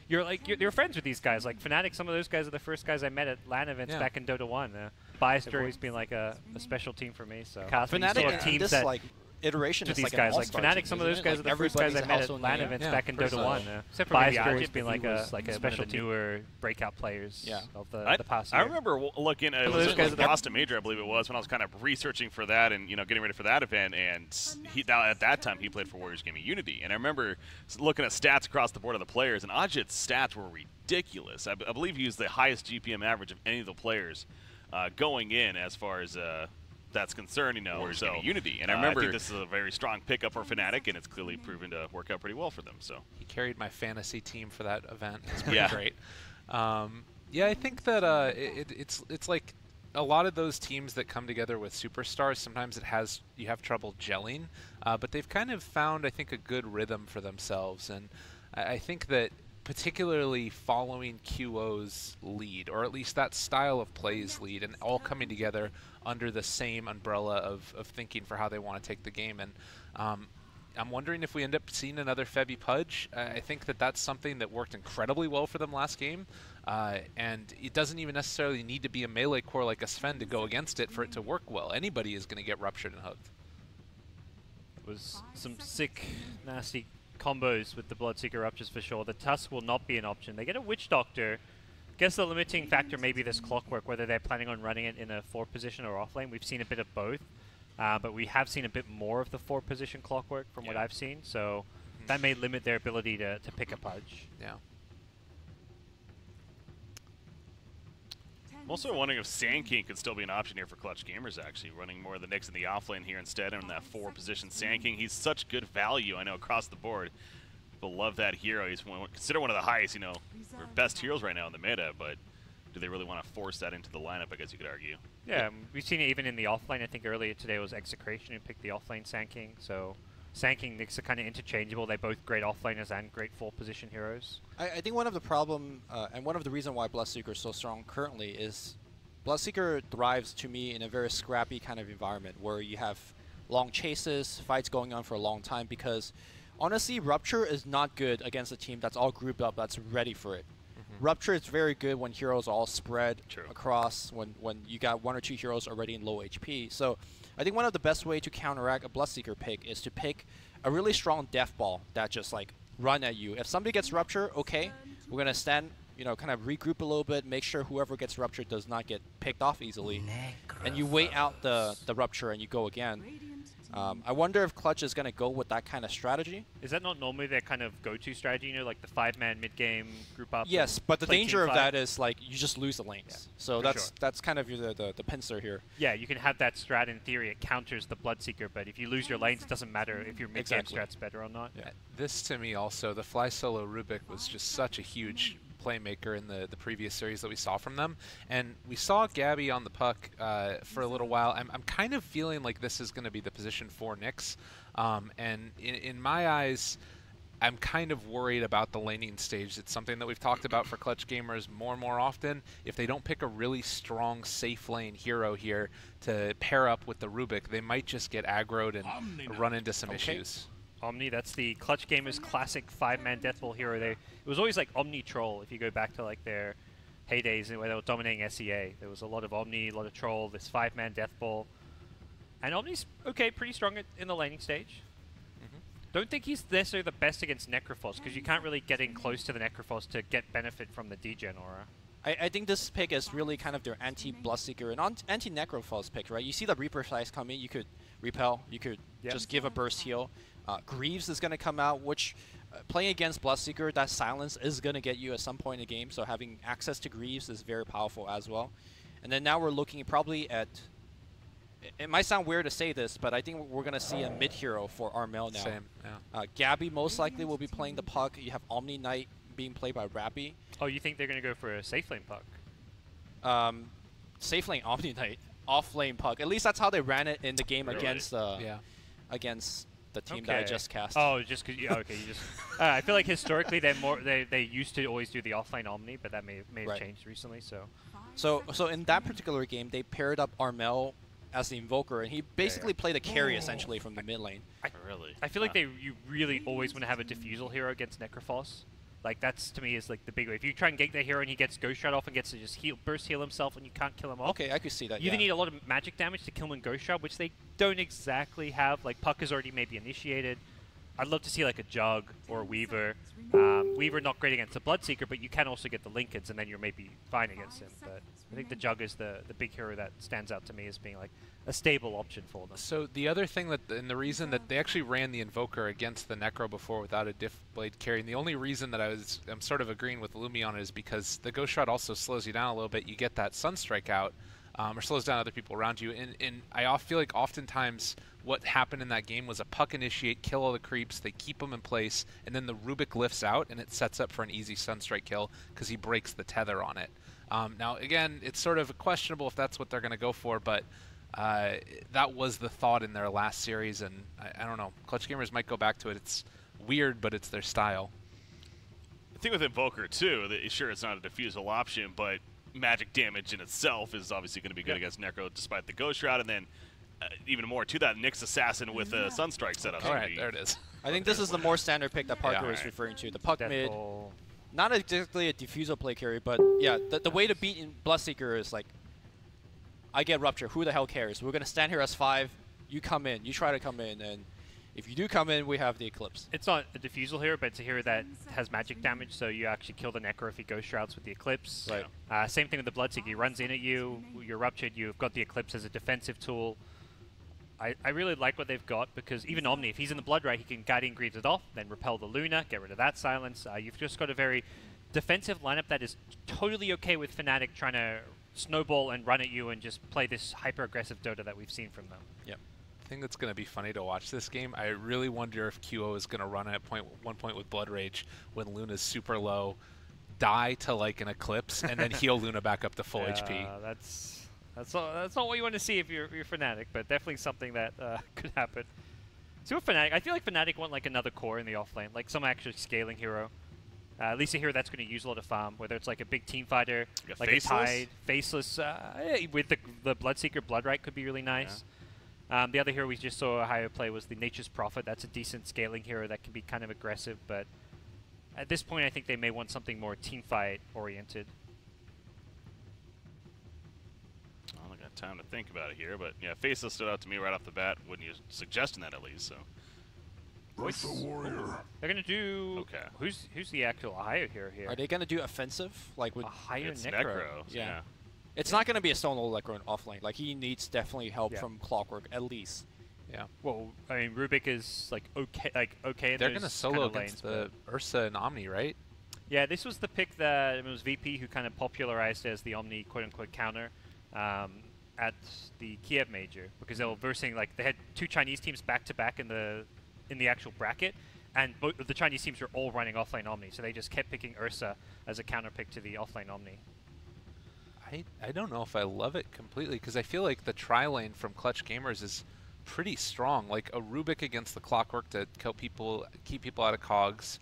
you're friends with these guys. Like Fnatic, some of those guys are the first guys I met at LAN events back in Dota 1. Biased Jury's been like a special team for me. So Fnatic teams this that like iteration to is these like guys, an like Fnatic, some of those guys are the first guys I met at LAN events back in Dota 1. Except for Biased Jury's been like a special newer breakout players of the past year. I remember looking at those guys the Boston Major, I believe it was, when I was kind of researching for that and getting ready for that event. And at that time he played for Warriors Gaming Unity, and I remember looking at stats across the board of the players, and Ajit's stats were ridiculous. I believe he was the highest GPM average of any of the players going in as far as that's concerned, Warriors Gaming Unity. And I remember I think this is a very strong pickup for Fnatic, and it's clearly proven to work out pretty well for them. So he carried my fantasy team for that event. It's pretty great. Yeah, I think that it's like a lot of those teams that come together with superstars. Sometimes you have trouble gelling, but they've kind of found, I think, a good rhythm for themselves. And I think that particularly following QO's lead, or at least that style of play's lead, and all coming together under the same umbrella of thinking for how they want to take the game. And I'm wondering if we end up seeing another Febby Pudge. I think that that's something that worked incredibly well for them last game, and it doesn't even necessarily need to be a melee core like a Sven to go against it for it to work well. Anybody is going to get ruptured and hugged. It was some sick, nasty combos with the Bloodseeker Ruptures for sure. The Tusk will not be an option. They get a Witch Doctor. Guess the limiting factor may be this Clockwork, whether they're planning on running it in a 4 position or off lane. We've seen a bit of both, but we have seen a bit more of the 4 position Clockwork from what I've seen, so that may limit their ability to pick a Pudge. Yeah. I'm also wondering if Sand King could still be an option here for Clutch Gamers, actually, running more of the Nyx in the offlane here instead in that 4 position. Sand King, he's such good value, I know, across the board. People love that hero. He's considered one of the highest, or best heroes right now in the meta, but do they really want to force that into the lineup, I guess you could argue. Yeah, we've seen it even in the offlane. I think earlier today was Execration who picked the offlane Sand King, so Sand King, Nyx are kind of interchangeable. They're both great offlaners and great 4 position heroes. I think one of the problem, and one of the reasons why Bloodseeker is so strong currently is Bloodseeker thrives, to me, in a very scrappy kind of environment where you have long chases, fights going on for a long time, because honestly, Rupture is not good against a team that's all grouped up, that's ready for it. Rupture is very good when heroes are all spread across, when you got 1 or 2 heroes already in low HP. So I think one of the best way to counteract a Bloodseeker pick is to pick a really strong Death Ball that just like run at you. If somebody gets Rupture, okay, we're going to stand, kind of regroup a little bit, make sure whoever gets Rupture does not get picked off easily. And you wait out the Rupture and you go again. I wonder if Clutch is going to go with that kind of strategy. Is that not normally their kind of go-to strategy, like the 5-man mid-game group up? Yes, but the danger of that is like you just lose the lanes. So that's kind of the pincer here. Yeah, you can have that strat in theory. It counters the Bloodseeker, but if you lose your lanes, it doesn't matter if your mid-game strat's better or not. Yeah. This, to me, also, the Fly Solo Rubik was just such a huge playmaker in the previous series that we saw from them, and we saw Gabby on the puck for a little while. I'm kind of feeling like this is going to be the position for Nyx, and in my eyes, I'm kind of worried about the laning stage. It's something that we've talked about for Clutch Gamers more and more often. If they don't pick a really strong safe lane hero here to pair up with the Rubik, they might just get aggroed and run into some issues. Omni, that's the Clutch Gamers classic 5-man Deathball hero. It was always like Omni Troll if you go back to like their heydays where they were dominating SEA. There was a lot of Omni, a lot of Troll, this 5-man Deathball. And Omni's pretty strong in the laning stage. Don't think he's necessarily the best against Necrophos, because you can't really get in close to the Necrophos to get benefit from the degen aura. I think this pick is really kind of their anti-Bloodseeker and anti-Necrophos pick, right? You see the Reaper Size come in, you could repel, you could just give a burst heal. Greaves is going to come out, which playing against Bloodseeker, that silence is going to get you at some point in the game, so having access to Greaves is very powerful as well. And then now we're looking probably at, it might sound weird to say this, but I think we're going to see a mid-hero for Armel now. Same, yeah. Gabby most likely will be playing the puck. You have Omni Knight being played by Rappy. Oh, you think they're going to go for a safe lane puck? Safe lane Omni Knight, off lane puck. At least that's how they ran it in the game against against the team that I just cast. Oh, just because you just. I feel like historically they used to always do the offlane Omni, but that may have changed recently. So in that particular game, they paired up Armel as the Invoker, and he basically played a carry essentially from the mid lane. I feel like you really always want to have a Diffusal hero against Necrophos. Like, that's, to me, is like the big way. If you try and gank their hero and he gets Ghost Shroud off and gets to just burst heal himself and you can't kill him off. Okay, I could see that, You either need a lot of magic damage to kill him in Ghost Shroud, which they don't exactly have. Like, Puck is already maybe initiated. I'd love to see like a Jug or a Weaver. Weaver not great against a Bloodseeker, but you can also get the Linkeds and then you're maybe fine against him. But I think the Jug is the big hero that stands out to me as being like a stable option for them. So the other thing and the reason that they actually ran the Invoker against the Necro before without a Diff Blade carry, and the only reason that I'm sort of agreeing with Lumi on it is because the Ghost Shroud also slows you down a little bit. You get that Sunstrike out, or slows down other people around you. And I feel like oftentimes what happened in that game was a Puck initiate, kill all the creeps, they keep them in place, and then the Rubik lifts out and it sets up for an easy Sunstrike kill because he breaks the tether on it. Now, again, it's sort of questionable if that's what they're going to go for, but that was the thought in their last series, and I don't know. Clutch Gamers might go back to it. It's weird, but it's their style. The thing with Invoker, too, sure, it's not a defusal option, but magic damage in itself is obviously going to be good against Necro despite the Ghost Shroud, and then even more to that, Nyx Assassin with a Sunstrike setup. All right, there it is. I think this is the more standard pick that Parker is referring to. The Puck mid. Not exactly a diffusal play carry, but yeah, the way to beat in Bloodseeker is like, I get Rupture, who the hell cares? We're going to stand here as 5, you come in, you try to come in, and if you do come in, we have the Eclipse. It's not a diffusal hero, but it's a hero that has magic damage, so you actually kill the Necro if he Ghost Shrouds with the Eclipse. Right. Same thing with the Bloodseeker. He runs in at you, you're Ruptured, you've got the Eclipse as a defensive tool. I really like what they've got, because even Omni, if he's in the Blood Right, he can Guardian Greaves it off, then repel the Luna, get rid of that silence. You've just got a very defensive lineup that is totally okay with Fnatic trying to snowball and run at you and just play this hyper-aggressive Dota that we've seen from them. Yep. I think it's going to be funny to watch this game. I really wonder if QO is going to run at one point with Blood Rage when Luna's super low, die to like an Eclipse, and then heal Luna back up to full HP. That's not what you want to see if you're Fnatic, but definitely something that could happen. So with Fnatic, I feel like Fnatic want like another core in the offlane, like some actually scaling hero. At least a hero that's going to use a lot of farm, whether it's like a big team fighter, like a Tide, Faceless, with the Bloodseeker, Bloodright could be really nice. Yeah. The other hero we just saw a higher play was the Nature's Prophet. That's a decent scaling hero that can be kind of aggressive, but at this point I think they may want something more team fight oriented. I don't got time to think about it here, but yeah, Faceless stood out to me right off the bat. Wouldn't you suggesting that at least? So. Ursa Warrior. They're gonna do. Okay. Who's the actual higher hero here? Are they gonna do offensive, like with a higher Necro? Yeah. It's not gonna be a Stone Old Necro in offlane. Like he needs definitely help from Clockwork at least. Yeah. Well, I mean, Rubik is like okay. They're gonna solo against the Ursa and Omni, right? Yeah, this was the pick that it was VP who kind of popularized as the Omni quote-unquote counter at the Kiev Major, because they were versing like they had 2 Chinese teams back to back in the actual bracket, and both of the Chinese teams were all running offlane Omni, so they just kept picking Ursa as a counter pick to the offlane Omni. I don't know if I love it completely, because I feel like the tri-lane from Clutch Gamers is pretty strong. Like a Rubik against the Clockwork to kill people, keep people out of cogs.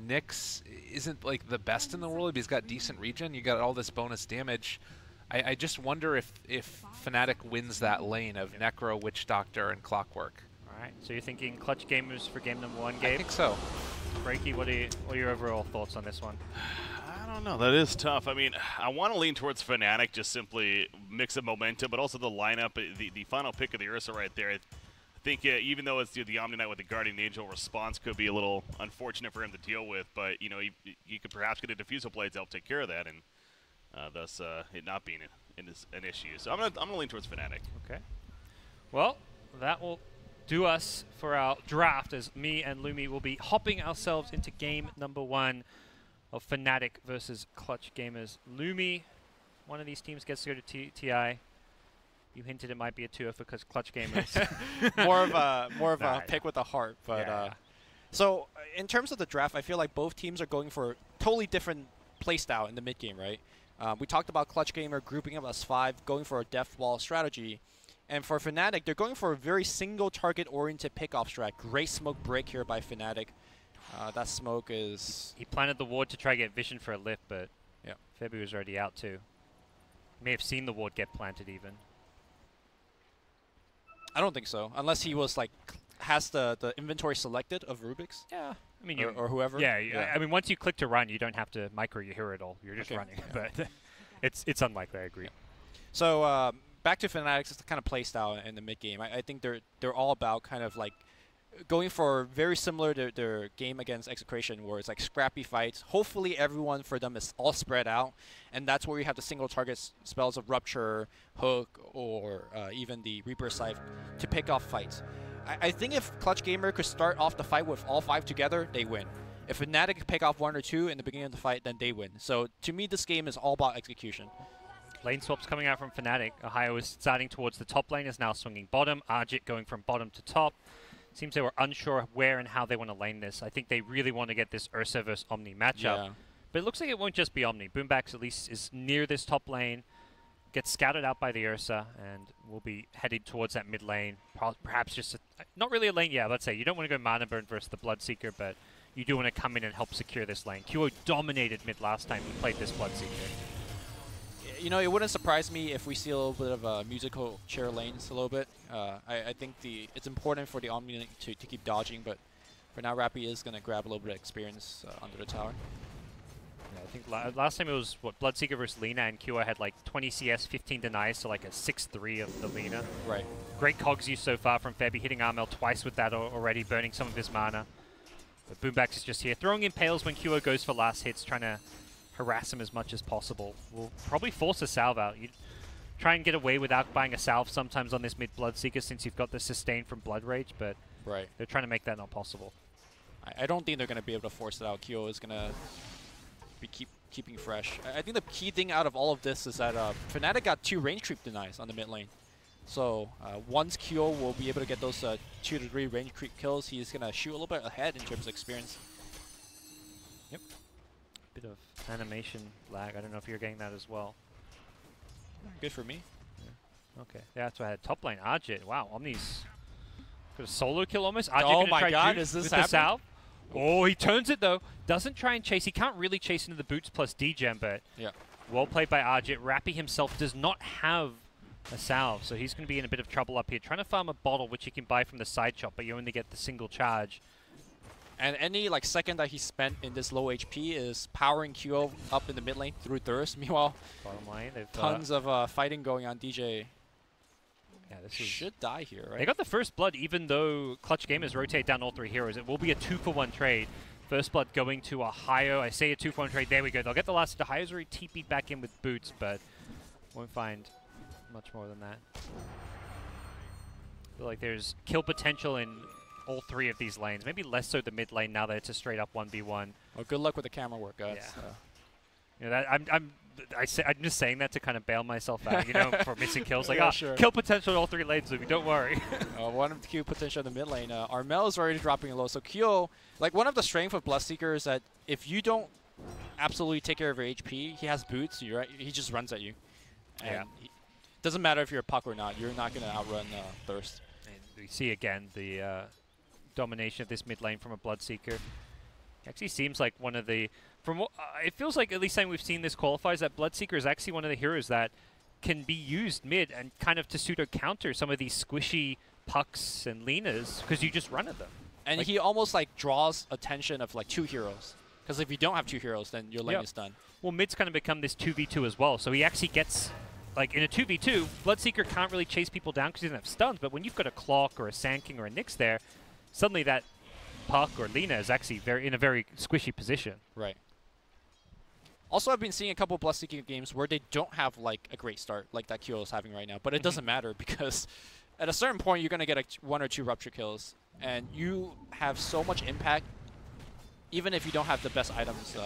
Nyx isn't like the best in the world, but he's got decent regen. You got all this bonus damage. I just wonder if Fnatic wins that lane of Necro, Witch Doctor, and Clockwork. Alright, so you're thinking Clutch Gamers for game number 1, Gabe? I think so. Breaky, what are your overall thoughts on this one? I don't know. That is tough. I mean, I want to lean towards Fnatic, just simply mix of momentum, but also the lineup, the final pick of the Ursa right there. I think even though it's the Omni Knight with the Guardian Angel response could be a little unfortunate for him to deal with, but you know, you could perhaps get a Diffusal Blade to help take care of that, and thus it not being an issue. So I'm gonna lean towards Fnatic. Okay. Well, that will do us for our draft, as me and Lumi will be hopping ourselves into game number 1 of Fnatic versus Clutch Gamers. Lumi, one of these teams gets to go to TI. You hinted it might be a tour for Clutch Gamers. more of a pick with a heart, but so in terms of the draft, I feel like both teams are going for totally different playstyle in the mid game, right? We talked about Clutch Gamer grouping up as 5, going for a death wall strategy. And for Fnatic, they're going for a very single target-oriented pick-off strat. Great smoke break here by Fnatic. That smoke is... He planted the ward to try to get vision for a lift, but Febby was already out too. May have seen the ward get planted even. I don't think so, unless he was like has the inventory selected of Rubik's. Yeah, I mean, or whoever. Yeah, I mean, once you click to run, you don't have to micro your hero at all. You're just running. Yeah. But it's unlikely. I agree. Yeah. So back to Fnatic's kind of play style in the mid game. I think they're all about kind of like going for very similar to their game against Execration, where it's like scrappy fights. Hopefully everyone for them is all spread out, and that's where you have the single target spells of Rupture, Hook, or even the Reaper Scythe to pick off fights. I think if Clutch Gamer could start off the fight with all 5 together, they win. If Fnatic could pick off 1 or 2 in the beginning of the fight, then they win. So to me, this game is all about execution. Lane swaps coming out from Fnatic. Ohio is starting towards the top lane, is now swinging bottom. Arjit going from bottom to top. Seems they were unsure where and how they want to lane this. I think they really want to get this Ursa versus Omni matchup. Yeah. But it looks like it won't just be Omni. Boombax at least is near this top lane. Gets scouted out by the Ursa and will be headed towards that mid lane. Perhaps just not really a lane. Yeah, let's say you don't want to go mana burn versus the Bloodseeker, but you do want to come in and help secure this lane. QO dominated mid last time he played this Bloodseeker. You know, it wouldn't surprise me if we see a little bit of musical chair lanes a little bit. I think it's important for the Omni to keep dodging, but for now, Rappy is going to grab a little bit of experience under the tower. Yeah, I think last time it was, what, Bloodseeker versus Lina, and QO had like 20 CS, 15 denies, so like a 6-3 of the Lina. Right. Great cogs use so far from Febby, hitting Armel twice with that already, burning some of his mana. But Boombax is just here, throwing in Pales when QO goes for last hits, trying to harass him as much as possible. Will probably force a salve out. You try and get away without buying a salve sometimes on this mid Bloodseeker since you've got the sustain from Blood Rage, but they're trying to make that not possible. I don't think they're going to be able to force it out. QO is going to be keeping fresh. I think the key thing out of all of this is that Fnatic got 2 range creep denies on the mid lane. So once QO will be able to get those 2 to 3 range creep kills, he's going to shoot a little bit ahead in terms of experience. Yep. Bit of animation lag. I don't know if you're getting that as well. Good for me. Yeah. Okay. Yeah, that's what I had. Top lane, Arjit. Wow, Omni's got a solo kill almost. Arjit Oh gonna my try god, juke is this with happening? the salve. Oh, he turns it though. Doesn't try and chase. He can't really chase into the boots plus degen, but well played by Arjit. Rappy himself does not have a salve, so he's going to be in a bit of trouble up here. Trying to farm a bottle, which you can buy from the side shop, but you only get the single charge. And any second that he spent in this low HP is powering QO up in the mid lane through Thirst. Meanwhile, Bottom lane, they've tons of fighting going on. DJ this should die here, right? They got the first blood, even though Clutch Gamers rotate down all 3 heroes. It will be a 2-for-1 trade. First blood going to Ohio. I say a 2-for-1 trade. There we go. They'll get the last. Ohio's already TP'd back in with boots, but won't find much more than that. I feel like there's kill potential in all 3 of these lanes. Maybe less so the mid lane now that it's a straight up 1v1. Well, good luck with the camera work, guys. Yeah. You know, that I'm just saying that to kind of bail myself out, you know, for missing kills. Like, sure. Kill potential in all 3 lanes, Luby, don't worry. One of the kill potential in the mid lane. Armel is already dropping low. So Kyo, one of the strength of Bloodseeker is that if you don't absolutely take care of your HP, he has boots, he just runs at you. And doesn't matter if you're a puck or not, you're not going to outrun Thirst. And we see again the domination of this mid lane from a Bloodseeker. Actually seems like one of the... From what it feels like, at least time we've seen this qualifies, that Bloodseeker is actually one of the heroes that can be used mid and kind of to pseudo-counter some of these squishy pucks and Linas, because you just run at them. And he almost draws attention of 2 heroes. Because if you don't have 2 heroes, then your lane is done. Well, mid's kind of become this 2v2 as well, so he actually gets... in a 2v2, Bloodseeker can't really chase people down because he doesn't have stuns, but when you've got a Clock or a Sand King or a Nyx there, suddenly that puck or Lina is actually in a very squishy position. Right. Also, I've been seeing a couple of Bloodseeker games where they don't have a great start like that Kyo is having right now, but it doesn't matter because at a certain point you're going to get 1 or 2 Rupture kills, and you have so much impact even if you don't have the best items.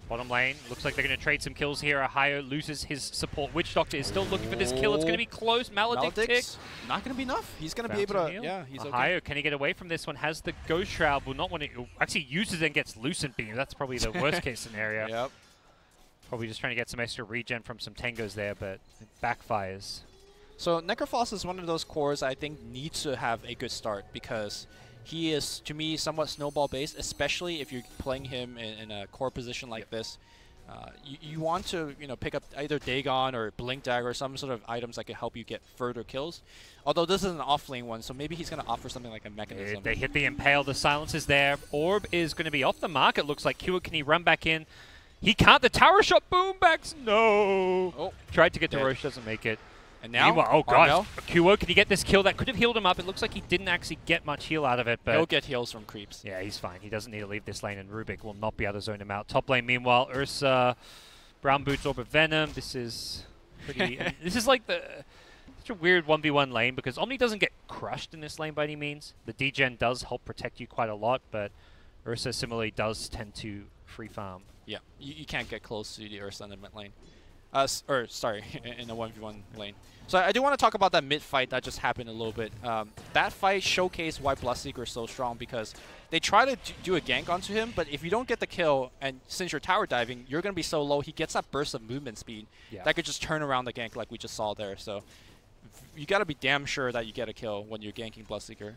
Bottom lane, looks like they're going to trade some kills here. Ohio loses his support. Witch Doctor is still looking for this kill. It's going to be close. Maledict not going to be enough. He's going to be able to... Yeah, he's Ohio, okay. can he get away from this one? Has the Ghost Shroud. Will not want to... Actually uses it and gets Lucent Beam. That's probably the worst case scenario. Yep. Probably just trying to get some extra regen from some Tangos there, but it backfires. So Necrophos is one of those cores I think needs to have a good start because he is, to me, somewhat snowball-based, especially if you're playing him in a core position like this. You want to pick up either Dagon or Blink Dagger or some sort of items that can help you get further kills. Although this is an off-lane one, so maybe he's going to offer something like a mechanism. They hit the Impale, the silence is there. Orb is going to be off the mark, it looks like. Kua, can he run back in? He can't. The tower shot, Boombacks, no! Oh, tried to get to Roche, doesn't make it. And now, meanwhile, oh gosh, Kua, can he get this kill? That could have healed him up. It looks like he didn't actually get much heal out of it, but he'll get heals from creeps. Yeah, he's fine. He doesn't need to leave this lane, and Rubik will not be able to zone him out. Top lane, meanwhile, Ursa, Brown Boots, Orb of Venom. This is pretty... this is like such a weird 1v1 lane, because Omni doesn't get crushed in this lane by any means. The degen does help protect you quite a lot, but Ursa similarly does tend to free farm. Yeah, you can't get close to the Ursa in the mid lane. Sorry, in the 1v1 lane. So I do want to talk about that mid fight that just happened a little bit. That fight showcased why Bloodseeker is so strong, because they try to do a gank onto him, but if you don't get the kill, and since you're tower diving, you're going to be so low, he gets that burst of movement speed that could just turn around the gank like we just saw there. So you got to be damn sure that you get a kill when you're ganking Bloodseeker.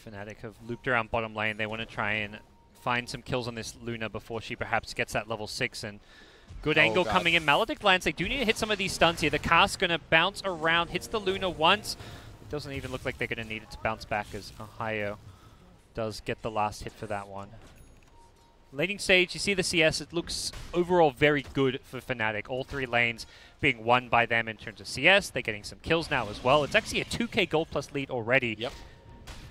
Fnatic have looped around bottom lane. They want to try and find some kills on this Luna before she perhaps gets that level 6, and good angle coming in. Maledict lands. They do need to hit some of these stuns here. The cast's going to bounce around, hits the Luna once. It doesn't even look like they're going to need it to bounce back, as Ohio does get the last hit for that one. Laning stage, you see the CS. It looks overall very good for Fnatic. All three lanes being won by them in terms of CS. They're getting some kills now as well. It's actually a 2k gold plus lead already. Yep.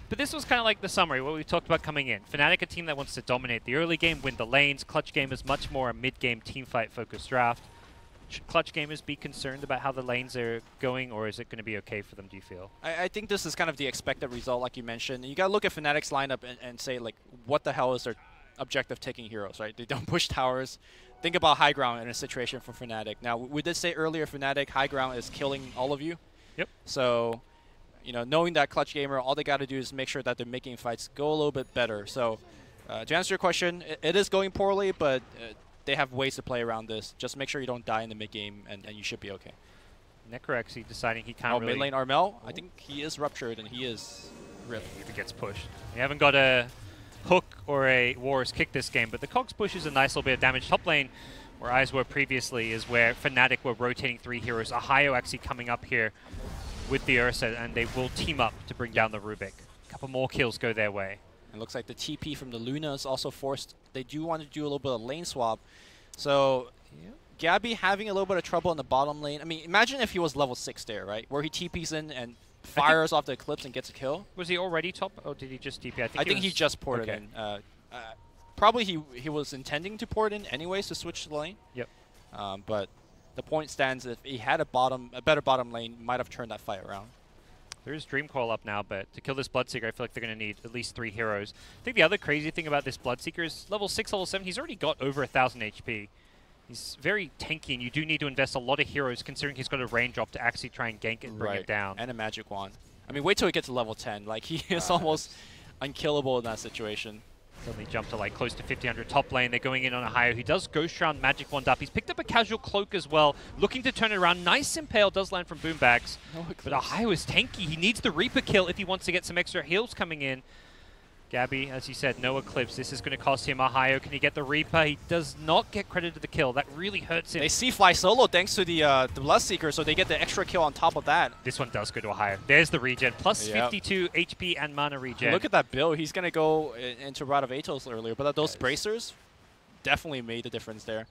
But this was kind of like the summary, what we talked about coming in. Fnatic, a team that wants to dominate the early game, win the lanes. Clutch game is much more a mid-game teamfight focused draft. Should Clutch gamers be concerned about how the lanes are going, or is it going to be okay for them, do you feel? I think this is kind of the expected result, like you mentioned. You got to look at Fnatic's lineup and say, like, what the hell is their objective taking heroes, right? They don't push towers. Think about high ground in a situation for Fnatic. Now, we did say earlier, Fnatic, high ground is killing all of you. Yep. So, knowing that Clutch gamer, all they got to do is make sure that they're making fights go a little bit better. So, to answer your question, it is going poorly, but they have ways to play around this. Just make sure you don't die in the mid-game, and you should be okay. Necroexy deciding he can't really... mid lane Armel, I think he is ruptured, and he is ripped. If it gets pushed. You haven't got a hook or a Warriors kick this game, but the Cogs push is a nice little bit of damage. Top lane, where eyes were previously, is where Fnatic were rotating 3 heroes. Ohio actually coming up here with the Ursa, and they will team up to bring down the Rubik. A couple more kills go their way. It looks like the TP from the Luna is also forced. They do want to do a little bit of lane swap. So, Gabby having a little bit of trouble in the bottom lane. I mean, imagine if he was level 6 there, right? Where he TPs in and fires off the Eclipse and gets a kill. Was he already top, or did he just TP? I think he just ported in. Probably he was intending to port in anyways to switch to the lane. Yep. But the point stands, if he had a better bottom lane, might have turned that fight around. There is Dreamcoil up now, but to kill this Bloodseeker, I feel like they're going to need at least 3 heroes. I think the other crazy thing about this Bloodseeker is level 6, level 7, he's already got over 1,000 HP. He's very tanky, and you do need to invest a lot of heroes, considering he's got a range drop to actually try and gank it and bring it down. And a magic wand. I mean, wait till he gets to level 10. Like, he is almost unkillable in that situation. Suddenly jumped to like close to 1500 top lane. They're going in on Ohio. He does Ghost Round Magic Wand up. He's picked up a casual cloak as well, looking to turn it around. Nice Impale does land from Boombacks. But Ohio is tanky. He needs the Reaper kill if he wants to get some extra heals coming in. Gabby, as you said, no Eclipse. This is going to cost him. Ohio, can he get the Reaper? He does not get credit to the kill. That really hurts him. They see Fly solo thanks to the Bloodseeker, so they get the extra kill on top of that. This one does go to Ohio. There's the regen. Plus 52 HP and mana regen. Look at that build. He's going to go into Rod of Atos earlier, but those bracers definitely made the difference there.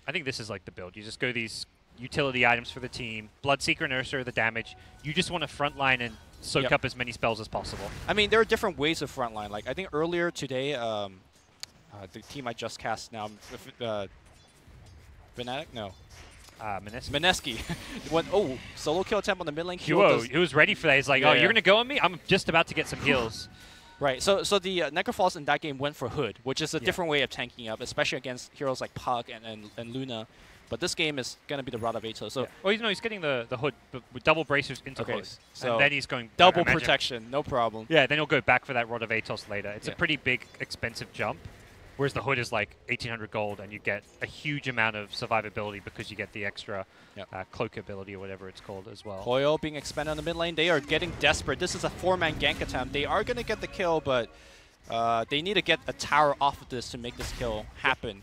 I think this is like the build. You just go these utility items for the team. Bloodseeker and Ursa are the damage. You just want to frontline and soak up as many spells as possible. I mean, there are different ways of frontline. Like, I think earlier today, the team I just cast now, Fnatic? No. Mineski. Solo kill attempt on the mid lane. He was ready for that. He's like, you're going to go on me? I'm just about to get some heals. Right, so the Necrophos in that game went for Hood, which is a different way of tanking up, especially against heroes like Puck and Luna. But this game is going to be the Rod of Atos. So well, he's getting the Hood with double bracers into Hood. So and then he's going double protection, no problem. Yeah, then he'll go back for that Rod of Atos later. It's a pretty big, expensive jump. Whereas the Hood is like 1,800 gold, and you get a huge amount of survivability because you get the extra cloak ability or whatever it's called as well. Coil being expanded on the mid lane. They are getting desperate. This is a 4-man gank attempt. They are going to get the kill, but they need to get a tower off of this to make this kill happen.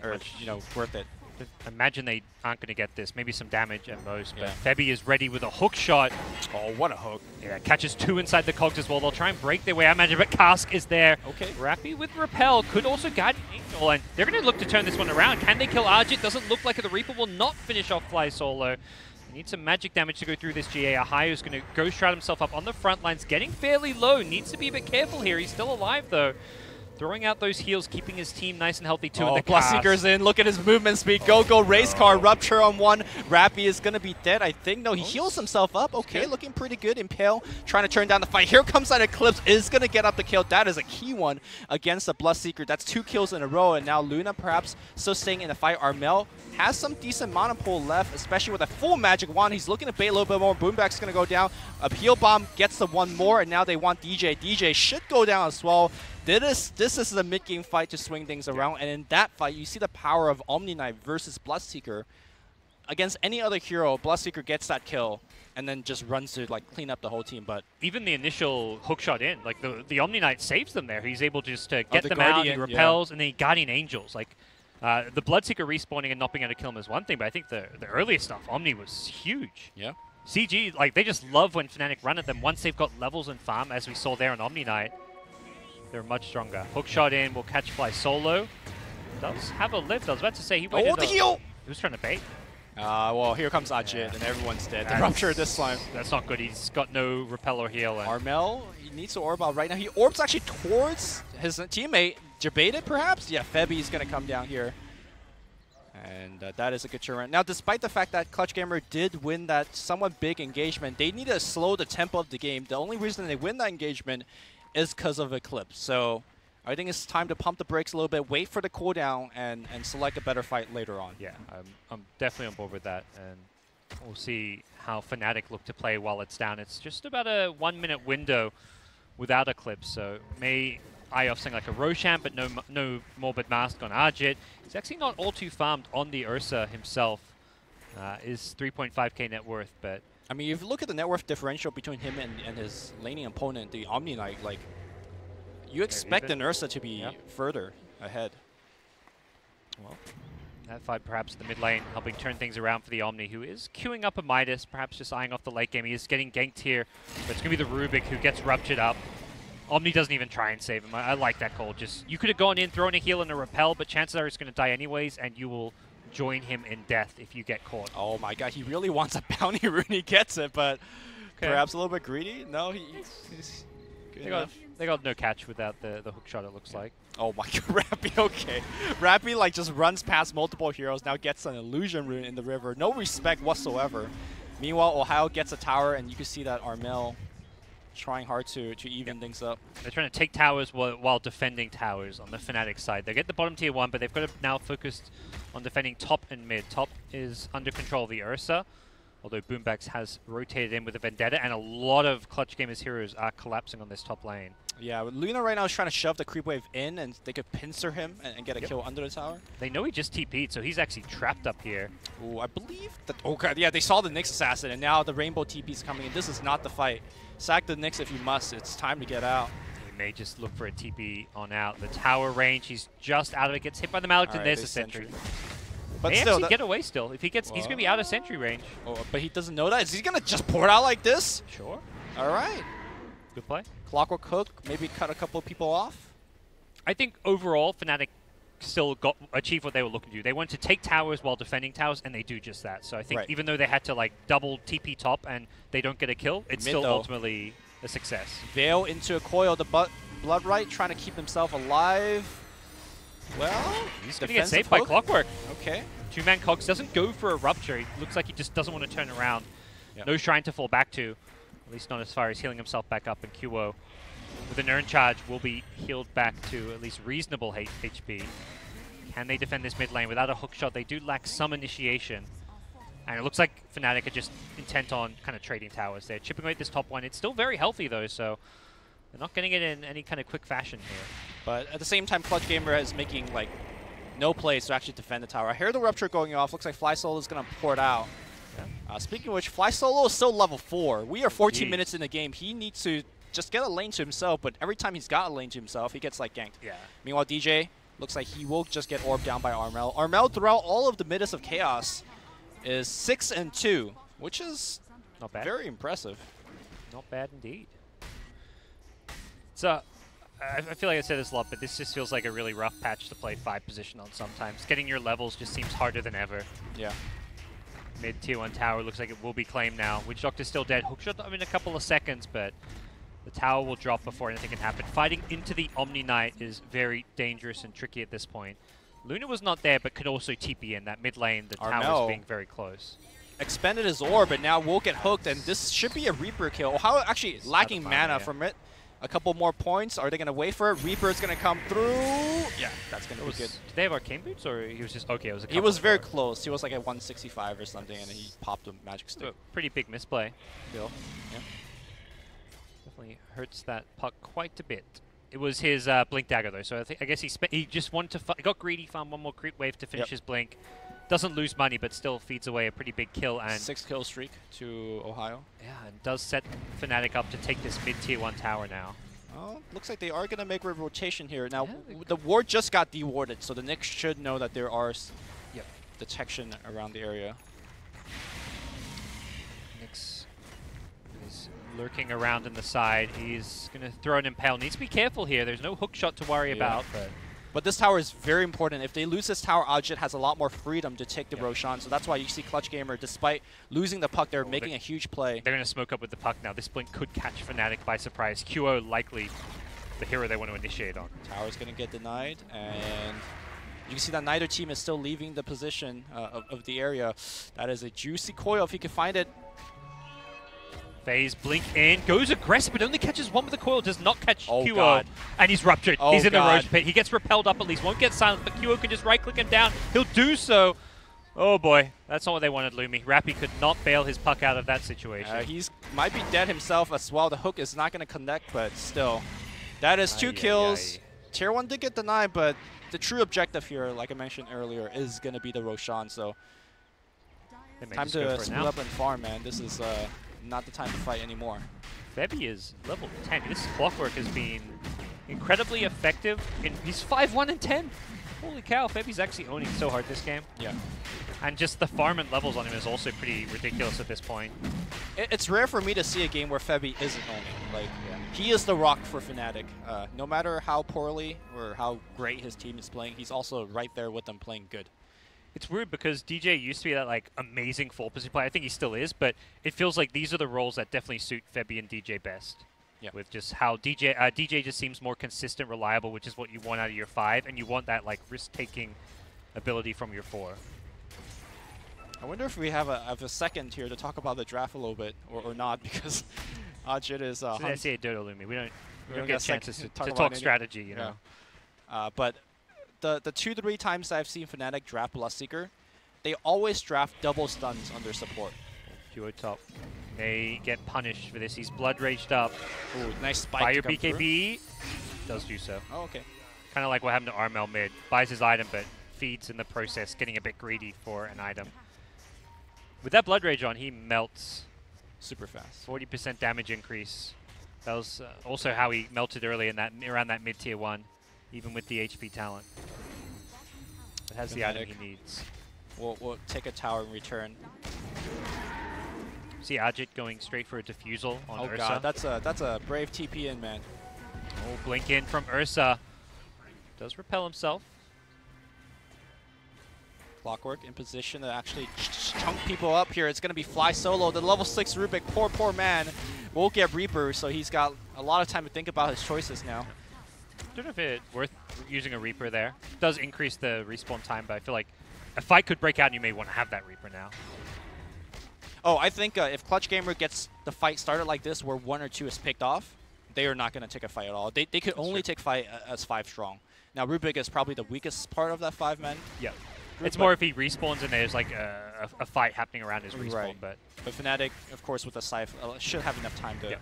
or worth it. Imagine they aren't going to get this. Maybe some damage at most, but Yeah. Febby is ready with a hook shot. Oh, what a hook. Yeah, catches 2 inside the cogs as well. They'll try and break their way, I imagine, but Cask is there. Okay. Rappy with Repel could also guide Angel, and they're going to look to turn this one around. Can they kill Arjit? Doesn't look like it. The Reaper will not finish off Fly Solo. Need some magic damage to go through this GA. Ahayo is going to ghost shroud himself up on the front lines, getting fairly low. Needs to be a bit careful here. He's still alive, though. Throwing out those heals, keeping his team nice and healthy, too. Oh, the Bloodseeker's in. Look at his movement speed. Go, race car. Rupture on one. Rappy is going to be dead, I think. No, he heals himself up. Okay, looking pretty good. Impale trying to turn down the fight. Here comes that Eclipse. Is going to get up the kill. That is a key one against the Bloodseeker. That's 2 kills in a row. And now Luna perhaps still staying in the fight. Armel has some decent mana pool left, especially with a full magic wand. He's looking to bait a little bit more. Boomback's going to go down. A heal bomb gets the one more, and now they want DJ. DJ should go down as well. This is a mid-game fight to swing things around, and in that fight, you see the power of Omni Knight versus Bloodseeker. Against any other hero, Bloodseeker gets that kill, and then just runs to clean up the whole team. But even the initial hook shot in, the Omni Knight saves them there. He's able to just get the them out, he Guardian, repels, and then he Guardian Angels. The Bloodseeker respawning and not being able to kill him is one thing, but I think the earlier stuff, Omni was huge. yeah, CG, they just love when Fnatic run at them. Once they've got levels and farm, as we saw there on Omni Knight, they're much stronger. Hook shot in, will catch Fly Solo. Does have a lift. I was about to say he waited. Oh, the heal! He was trying to bait. Well, here comes Ajit, and everyone's dead. The Rupture this time. That's not good. He's got no repel or heal. Armel, he needs to orb out right now. He orbs actually towards his teammate. Jebaited, perhaps? Yeah, Febby's going to come down here. And that is a good turn. Now, despite the fact that Clutch Gamer did win that somewhat big engagement, they need to slow the tempo of the game. The only reason they win that engagement is because of Eclipse. So I think it's time to pump the brakes a little bit, wait for the cooldown, and select a better fight later on. Yeah, I'm definitely on board with that. And we'll see how Fnatic look to play while it's down. It's just about a 1-minute window without Eclipse. So may eye off something like a Roshan, but no Morbid Mask on Arjit. He's actually not all too farmed on the Ursa himself. Is 3.5k net worth, but I mean, if you look at the net worth differential between him and his laning opponent, the Omni Knight, you expect an Ursa to be further ahead. Well, that fight perhaps in the mid lane, helping turn things around for the Omni, who is queuing up a Midas, perhaps just eyeing off the late game. He is getting ganked here, but it's going to be the Rubik who gets ruptured up. Omni doesn't even try and save him. I like that call. Just you could have gone in, thrown a heal and a repel, but chances are he's going to die anyways, and you will join him in death if you get caught. Oh my god, he really wants a bounty rune. He gets it, but perhaps a little bit greedy. No, he's good they got no catch without the hook shot, it looks like. Oh my god, Rappy, okay. Rappy just runs past multiple heroes, now gets an illusion rune in the river. No respect whatsoever. Meanwhile, Ohio gets a tower, and you can see that Armel trying hard to even things up. They're trying to take towers while defending towers on the Fnatic side. They get the bottom tier 1, but they've got to now focused on defending top and mid. Top is under control of the Ursa, although Boombax has rotated in with a Vendetta, and a lot of Clutch Gamers heroes are collapsing on this top lane. Yeah, Luna right now is trying to shove the creep wave in, and they could pincer him and get a kill under the tower. They know he just TP'd, so he's actually trapped up here. Ooh, I believe that... Oh god, yeah, they saw the Nyx assassin, and now the Rainbow TP is coming in. This is not the fight. Sack the Nyx if you must. It's time to get out. He may just look for a TP on out. The tower range, he's just out of it. Gets hit by the Malik, and there's a sentry. But they still, actually get away still. If he gets, he's going to be out of sentry range. Oh, but he doesn't know that. Is he going to just pour it out like this? Sure. All right. Good play. Clockwork Hook, maybe cut a couple of people off. I think overall, Fnatic still achieved what they were looking to do. They wanted to take towers while defending towers, and they do just that. So I think even though they had to double TP top and they don't get a kill, it's still ultimately a success. Veil into a coil. The Bloodright trying to keep himself alive. Well, he's going to get saved by Clockwork. Okay. 2-man Cogs doesn't go for a rupture. He looks like he just doesn't want to turn around. No shrine to fall back to. At least not as far as healing himself back up, and QO with an Urn Charge will be healed back to at least reasonable HP. Can they defend this mid lane without a hook shot? They do lack some initiation. And it looks like Fnatic are just intent on kind of trading towers. They're chipping away at this top one. It's still very healthy though, so they're not getting it in any kind of quick fashion here. But at the same time, Clutch Gamer is making no plays to actually defend the tower. I hear the Rupture going off. Looks like Fly Solo is going to pour it out. Speaking of which, Fly Solo is still level 4. We are 14 minutes in the game. He needs to just get a lane to himself, but every time he's got a lane to himself, he gets ganked. Yeah. Meanwhile, DJ Looks like he will just get orbed down by Armel. Armel, throughout all of the Midas of Chaos, is 6-2, which is not bad. Very impressive. Not bad indeed. So, I feel like I said this a lot, but this just feels like a really rough patch to play 5 position on sometimes. Getting your levels just seems harder than ever. Yeah. Mid tier 1 tower looks like it will be claimed now. Witch Doctor's still dead. Hookshot in a couple of seconds, but the tower will drop before anything can happen. Fighting into the Omni Knight is very dangerous and tricky at this point. Luna was not there, but could also TP in that mid lane. The tower is being very close. Expended his orb, but now will get hooked, and this should be a Reaper kill. How actually lacking mana from it. A couple more points. Are they going to wait for it? Reaper's going to come through. Yeah, that's going to be good. Did they have arcane boots, or he was just okay? It was a he was very close. He was like at 165 or something, and he popped a magic stick. Pretty big misplay. Still, yeah. Definitely hurts that puck quite a bit. It was his blink dagger though, so I guess he just wanted to got greedy, found one more creep wave to finish his blink. Doesn't lose money, but still feeds away a pretty big kill and 6 kill streak to Ohio. Yeah, and does set Fnatic up to take this mid tier 1 tower now. Oh, looks like they are going to make a rotation here. Now, the ward just got dewarded, so the Nyx should know that there are detection around the area. Nyx is lurking around in the side. He's going to throw an impale. Needs to be careful here. There's no hook shot to worry about, but this tower is very important. If they lose this tower, Ajit has a lot more freedom to take the Roshan, so that's why you see Clutch Gamer, despite losing the puck, they're making a huge play. They're going to smoke up with the puck now. This blink could catch Fnatic by surprise. QO likely the hero they want to initiate on. Tower's going to get denied, and you can see that neither team is still leaving the position of the area. That is a juicy coil if he can find it. FaZe blink in, goes aggressive, but only catches one with the coil, does not catch QO. God. And he's ruptured. He's in the Roach Pit. He gets repelled up at least, won't get silenced, but QO can just right-click him down. He'll do so. Oh boy, that's not what they wanted, Lumi. Rappy could not bail his puck out of that situation. He's might be dead himself as well. The hook is not going to connect, but still. That is 2 kills. Tier 1 did get denied, but the true objective here, like I mentioned earlier, is going to be the Roshan. So time to split up and farm, man. This is not the time to fight anymore. Febby is level 10. This Clockwork has been incredibly effective. He's 5-1 and 10. Holy cow, Febby's actually owning so hard this game. Yeah. And just the farm and levels on him is also pretty ridiculous at this point. It's rare for me to see a game where Febby isn't owning. Like, he is the rock for Fnatic. No matter how poorly or how great his team is playing, he's also right there with them playing good. It's weird because DJ used to be that like amazing full position player. I think he still is, but it feels like these are the roles that definitely suit Febby and DJ best. Yeah. With just how DJ just seems more consistent, reliable, which is what you want out of your 5, and you want that like risk-taking ability from your 4. I wonder if we have a second here to talk about the draft a little bit, or not, because Ajit is. It's SEA Dota Lumi. We don't get chances to talk strategy, you know. But the 2-3 times I've seen Fnatic draft Bloodseeker, they always draft double stuns under support. Duo top. They get punished for this. He's blood raged up. Ooh, nice spike. Fire BKB does do so. Oh, okay. Kind of like what happened to Armel mid. Buys his item, but feeds in the process, getting a bit greedy for an item. With that blood rage on, he melts super fast. 40% damage increase. That was also how he melted early in that around that mid tier 1, even with the HP talent. It has the item he needs. We'll take a tower in return. See Ajit going straight for a defusal on Ursa. Oh god, that's a brave TP in, man. Oh, blink in from Ursa. Does repel himself. Clockwork in position to actually chunk people up here. It's going to be Fly solo. The level 6 Rubik, poor man, won't get Reaper, so he's got a lot of time to think about his choices now. I don't know if it's worth using a Reaper there. It does increase the respawn time, but I feel like a fight could break out and you may want to have that Reaper now. Oh, I think if Clutch Gamer gets the fight started like this where 1 or 2 is picked off, they are not going to take a fight at all. They could only take fight as 5 strong. Now, Rubik is probably the weakest part of that 5 men. Yeah. It's more if he respawns and there's like a fight happening around his respawn. Right. But Fnatic, of course, with the Scythe, should have enough time to... Yep.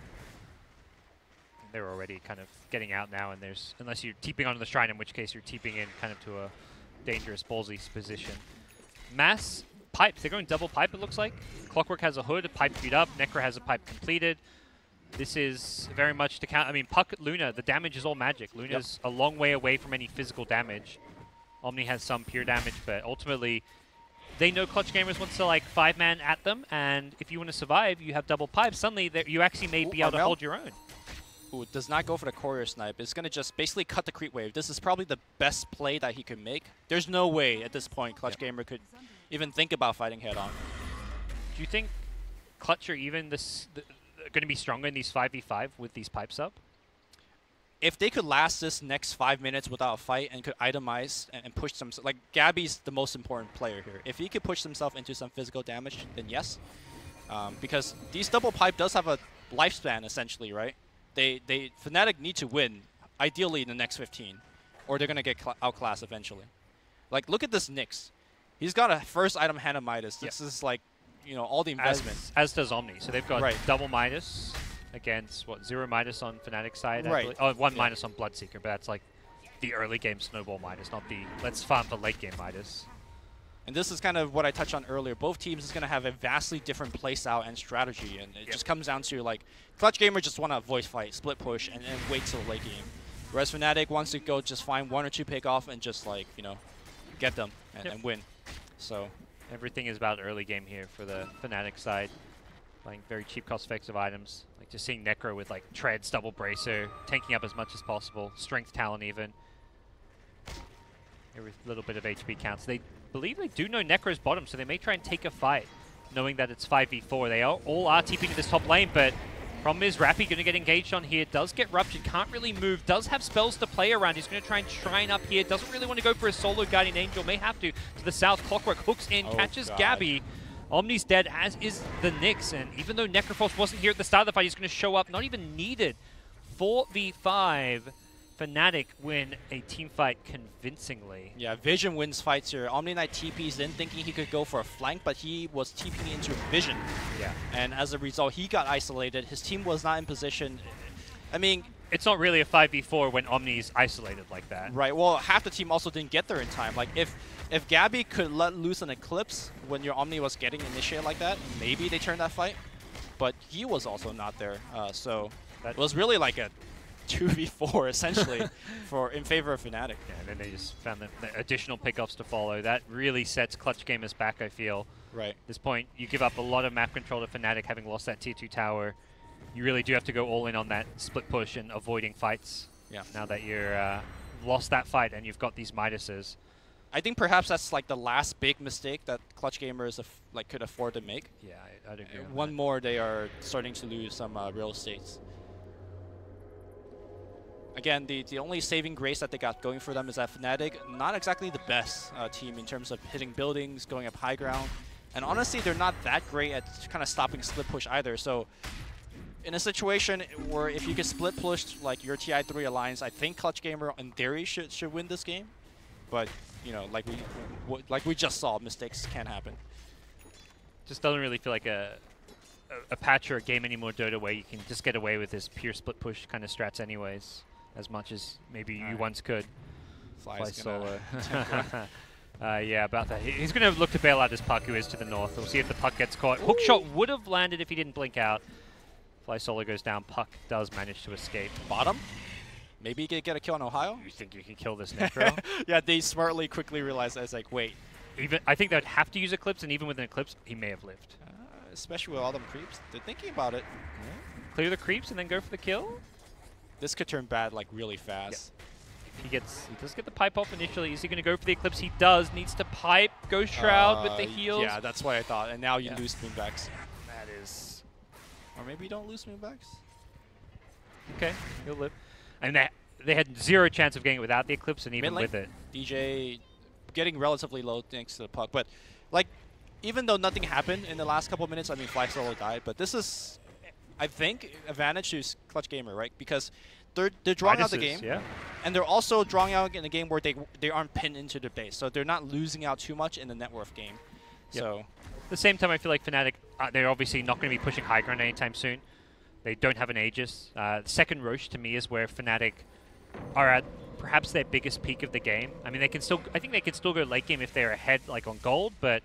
They're already kind of getting out now, and there's... Unless you're TPing onto the Shrine, in which case you're TPing in kind of to a dangerous, ballsy position. Mass pipes. They're going double pipe, it looks like. Clockwork has a hood, a pipe queued up. Necro has a pipe completed. This is very much to count. I mean, Puck, Luna, the damage is all magic. Luna's a long way away from any physical damage. Omni has some pure damage, but ultimately, they know Clutch Gamers wants to like 5-man at them, and if you want to survive, you have double pipes. Suddenly, you actually may be able to hold your own. Who does not go for the courier snipe. It's going to just basically cut the creep wave. This is probably the best play that he could make. There's no way at this point Clutch Gamer could even think about fighting head-on. Do you think Clutch are even going to be stronger in these 5v5 with these pipes up? If they could last this next 5 minutes without a fight and could itemize and push some, like Gabby's the most important player here. If he could push himself into some physical damage, then yes. Because these double pipe does have a lifespan essentially, right? Fnatic need to win, ideally in the next 15, or they're gonna get outclassed eventually. Like look at this Nyx. He's got a first item hand of Midas. This is like, you know, all the investment. As does Omni. So they've got double Midas against, what, 0 Midas on Fnatic side? Right. Oh, 1 Midas on Bloodseeker, but that's like the early game snowball Midas, not the let's farm for late game Midas. And this is kind of what I touched on earlier. Both teams is going to have a vastly different playstyle and strategy, and it just comes down to like Clutch Gamer just want to voice fight, split push, and wait till the late game. Whereas Fnatic wants to go just find 1 or 2 pick off and just like, you know, get them and win. So everything is about early game here for the Fnatic side. Playing very cheap cost effective items. Like just seeing Necro with like treads, double bracer, tanking up as much as possible, strength talent even. Every little bit of HP counts. They believe they do know Necro's bottom, so they may try and take a fight, knowing that it's 5v4. They all are TPing to this top lane, but problem is Rappy going to get engaged on here. Does get ruptured, can't really move, does have spells to play around. He's going to try and shrine up here. Doesn't really want to go for a solo Guardian Angel. May have to the south. Clockwork hooks in, catches Gabby. Omni's dead, as is the Nyx, and even though Necroforce wasn't here at the start of the fight, he's going to show up, not even needed. 4v5, Fnatic win a team fight convincingly. Yeah, Vision wins fights here. Omni Knight TP's in thinking he could go for a flank, but he was TPing into Vision. Yeah. And as a result, he got isolated. His team was not in position. I mean, it's not really a 5v4 when Omni's isolated like that. Right, well, half the team also didn't get there in time. Like, if Gabby could let loose an Eclipse when your Omni was getting initiated like that, maybe they turned that fight. But he was also not there, so it was really like a 2v4 essentially in favor of Fnatic. Yeah, and then they just found the additional pickoffs to follow. That really sets Clutch Gamers back, I feel. Right. At this point, you give up a lot of map control to Fnatic, having lost that tier 2 tower. You really do have to go all in on that split push and avoiding fights. Yeah. Now that you're lost that fight and you've got these Midases. I think perhaps that's like the last big mistake that Clutch Gamers could afford to make. Yeah, I'd agree. One more, they are starting to lose some real estates. Again, the only saving grace that they got going for them is that Fnatic, not exactly the best team in terms of hitting buildings, going up high ground. And honestly, they're not that great at kind of stopping split push either. So in a situation where if you could split push like your TI3 alliance, I think Clutch Gamer in theory should win this game. But you know, like we just saw, mistakes can happen. Just doesn't really feel like a patch or a game anymore, Dota, where you can just get away with this pure split push kind of strats anyways, as much as maybe you once could. Fly solo. Yeah, about that. He's going to look to bail out this Puck, who is to the north. We'll see if the Puck gets caught. Hook shot would have landed if he didn't blink out. Fly solo goes down. Puck does manage to escape. Bottom? Maybe you could get a kill on Ohio? You think you can kill this Necro? Yeah, they smartly quickly realized, I was like, wait. I think they'd have to use Eclipse, and even with an Eclipse, he may have lived. Especially with all them creeps. They're thinking about it. Clear the creeps and then go for the kill? This could turn bad like really fast. He does get the pipe off initially. Is he going to go for the Eclipse? He does. Needs to pipe. Go Shroud with the heals. Yeah, that's what I thought. And now you lose Moonbacks. That is... Or maybe you don't lose Moonbacks? Okay, he'll live. And they had zero chance of getting it without the Eclipse, and even with it. DJ getting relatively low thanks to the Puck. But, like, even though nothing happened in the last couple of minutes, I mean, Fly Solo died. But this is, I think, advantage to Clutch Gamer, right? Because they're drawing out the game. Yeah. And they're also drawing out in a game where they aren't pinned into their base. So they're not losing out too much in the net worth game. Yep. So at the same time, I feel like Fnatic, they're obviously not going to be pushing high ground anytime soon. They don't have an Aegis. Second Roche, to me, is where Fnatic are at perhaps their biggest peak of the game. I mean, I think they can still go late game if they're ahead, like on gold, but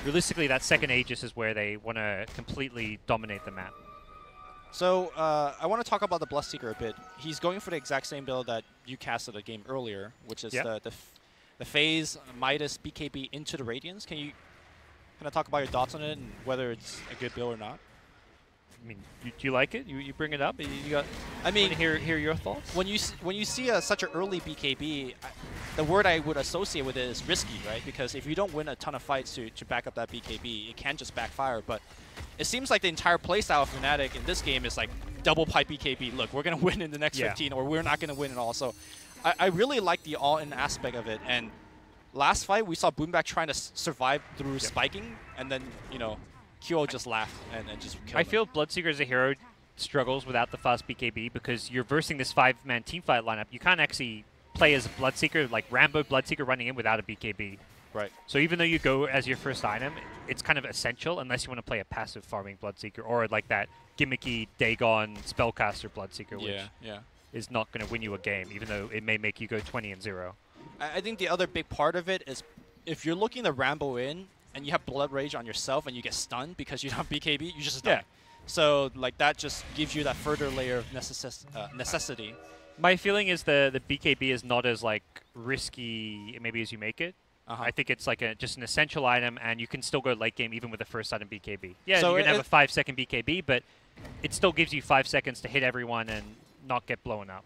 realistically, that second Aegis is where they want to completely dominate the map. So I want to talk about the Bloodseeker a bit. He's going for the exact same build that you casted a game earlier, which is the phase Midas BKB into the Radiance. Can you kind of talk about your thoughts on it and whether it's a good build or not? I mean, do you like it? You bring it up. You got. I mean, hear your thoughts. When you see such an early BKB, the word I would associate with it is risky, right? Because if you don't win a ton of fights to back up that BKB, it can just backfire. But it seems like the entire playstyle of Fnatic in this game is like double pipe BKB. Look, we're gonna win in the next 15, or we're not gonna win at all. So I really like the all-in aspect of it. And last fight, we saw Boomback trying to survive through spiking, and then Kyo just laughed and just killed him. feel Bloodseeker as a hero struggles without the fast BKB because you're versing this 5-man teamfight lineup. You can't actually play as a Bloodseeker, like Rambo Bloodseeker running in without a BKB. Right. So even though you go as your first item, it's kind of essential unless you want to play a passive farming Bloodseeker or like that gimmicky Dagon Spellcaster Bloodseeker, which is not going to win you a game, even though it may make you go 20-0. I think the other big part of it is if you're looking to Rambo in and you have Blood Rage on yourself and you get stunned because you don't have BKB, you just die. So like that just gives you that further layer of necessity. My feeling is the BKB is not as like risky maybe as you make it. I think it's like just an essential item, and you can still go late game even with the first item BKB. Yeah, so you're going to have a 5-second BKB, but it still gives you 5 seconds to hit everyone and not get blown up.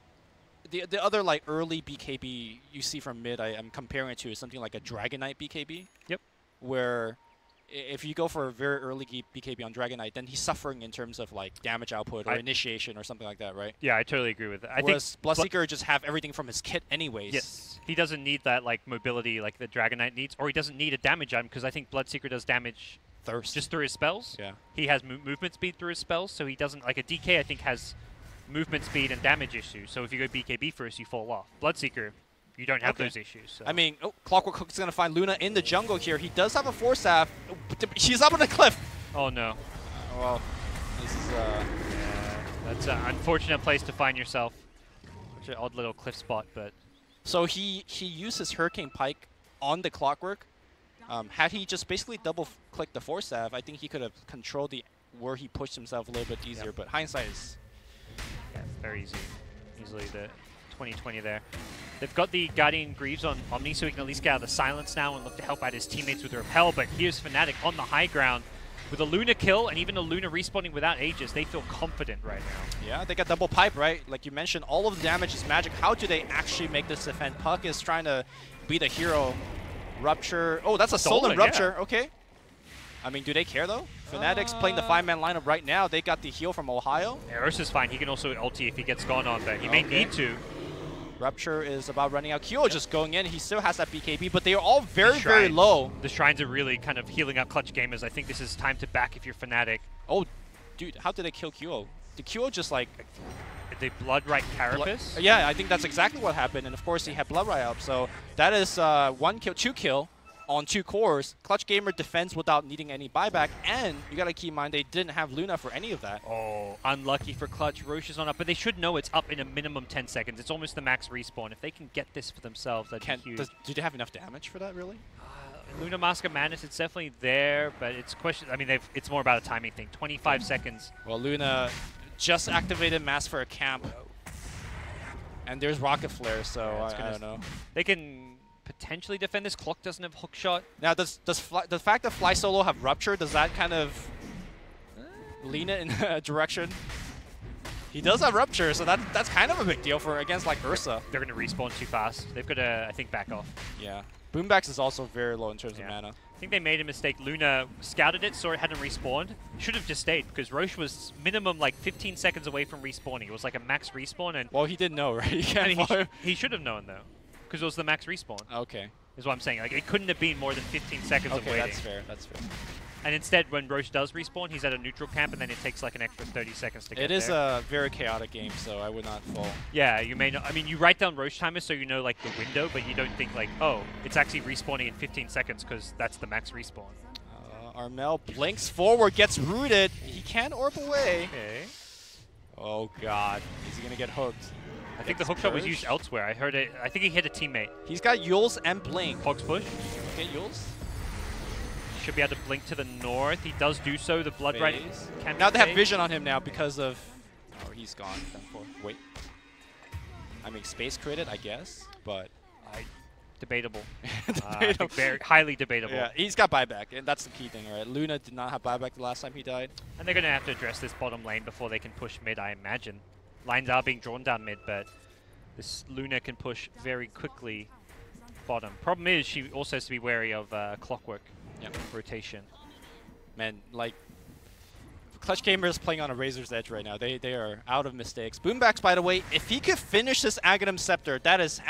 The other like early BKB you see from mid, I'm comparing it to is something like a Dragon Knight BKB. Yep. Where if you go for a very early BKB on Dragon Knight, then he's suffering in terms of like damage output or initiation or something like that, right? Yeah, I totally agree with that. I think Bloodseeker just have everything from his kit anyways. Yes. He doesn't need that like mobility like the Dragon Knight needs, or he doesn't need a damage item because I think Bloodseeker does damage just through his spells. Yeah. He has movement speed through his spells, so he doesn't like a DK I think has movement speed and damage issues. So if you go BKB first, you fall off. Bloodseeker, you don't have those issues. So. I mean, Clockwork Cook's going to find Luna in the jungle here. He does have a Force Staff. She's up on the cliff. Oh, no. Well, this is... Yeah, that's an unfortunate place to find yourself. Such an odd little cliff spot, but... So he used his Hurricane Pike on the Clockwork. Had he just basically double-clicked the Force Staff, I think he could have controlled where he pushed himself a little bit easier, but hindsight is... Yeah, very easy. Easily the 20-20 there. They've got the Guardian Greaves on Omni, so he can at least get out of the silence now and look to help out his teammates with Repel. But here's Fnatic on the high ground with a Luna kill and even a Luna respawning without Aegis. They feel confident right now. Yeah, they got double pipe, right? Like you mentioned, all of the damage is magic. How do they actually make this defend? Puck is trying to be the hero. Rupture. Oh, that's a Stolen Rupture. Yeah. Okay. I mean, do they care, though? Fnatic's playing the 5-man lineup right now. They got the heal from Ohio. Yeah, Ursa's fine. He can also ulti if he gets gone on, but he may need to. Rupture is about running out. Kyo just going in. He still has that BKB, but they are all very, very low. The Shrines are really kind of healing up clutch gamers. I think this is time to back if you're Fnatic. Oh, dude, how did they kill Kyo? Did Kyo just like... Did they Bloodright Carapace? Yeah, I think that's exactly what happened. And of course, he had Bloodright up. So that is 1 kill, 2 kill on 2 cores. Clutch Gamer defends without needing any buyback. And you got to keep in mind, they didn't have Luna for any of that. Oh, unlucky for Clutch. Roche is on up, but they should know it's up in a minimum 10 seconds. It's almost the max respawn. If they can get this for themselves, that'd be huge. Do they have enough damage for that, really? Luna Mask of Madness, it's definitely there, but it's question. I mean, it's more about a timing thing. 25 seconds. Well, Luna just activated Mask for a camp. And there's Rocket Flare, so I don't know. They can potentially defend this. Clock doesn't have hook shot. Now, does the fact that Fly Solo have Rupture, does that kind of lean it in a direction? He does have Rupture, so that's kind of a big deal for against like Ursa. They're going to respawn too fast. They've got to, I think, back off. Yeah. Boombax is also very low in terms of mana. I think they made a mistake. Luna scouted it, saw it hadn't respawned. Should have just stayed because Roche was minimum like 15 seconds away from respawning. It was like a max respawn. And well, he didn't know, right? He should have known though, because it was the max respawn. Okay. Is what I'm saying. Like it couldn't have been more than 15 seconds of waiting. That's fair. That's fair. And instead, when Roche does respawn, he's at a neutral camp, and then it takes like an extra 30 seconds to get there. It is a very chaotic game, so I would not fall. Yeah, you may not. I mean, you write down Roche timers so you know like the window, but you don't think like, oh, it's actually respawning in 15 seconds because that's the max respawn. Armel blinks forward, gets rooted. He can orb away. Okay. Oh god, is he gonna get hooked? I think the hook shot was used elsewhere. I heard it. I think he hit a teammate. He's got Yules and Blink. Hog's push. Okay, Yules. Should be able to blink to the north. He does do so. The Bloodright can now they have vision on him now because of he's gone. 10-4. Wait. I mean, space created, I guess, but... Debatable. I think very highly debatable. Yeah, he's got buyback, and that's the key thing, right? Luna did not have buyback the last time he died. And they're going to have to address this bottom lane before they can push mid, I imagine. Lines are being drawn down mid, but this Luna can push very quickly bottom. Problem is, she also has to be wary of clockwork rotation. Man, like, Clutch Gamers playing on a razor's edge right now. They are out of mistakes. Boombacks, by the way, if he could finish this Aghanim Scepter, that is...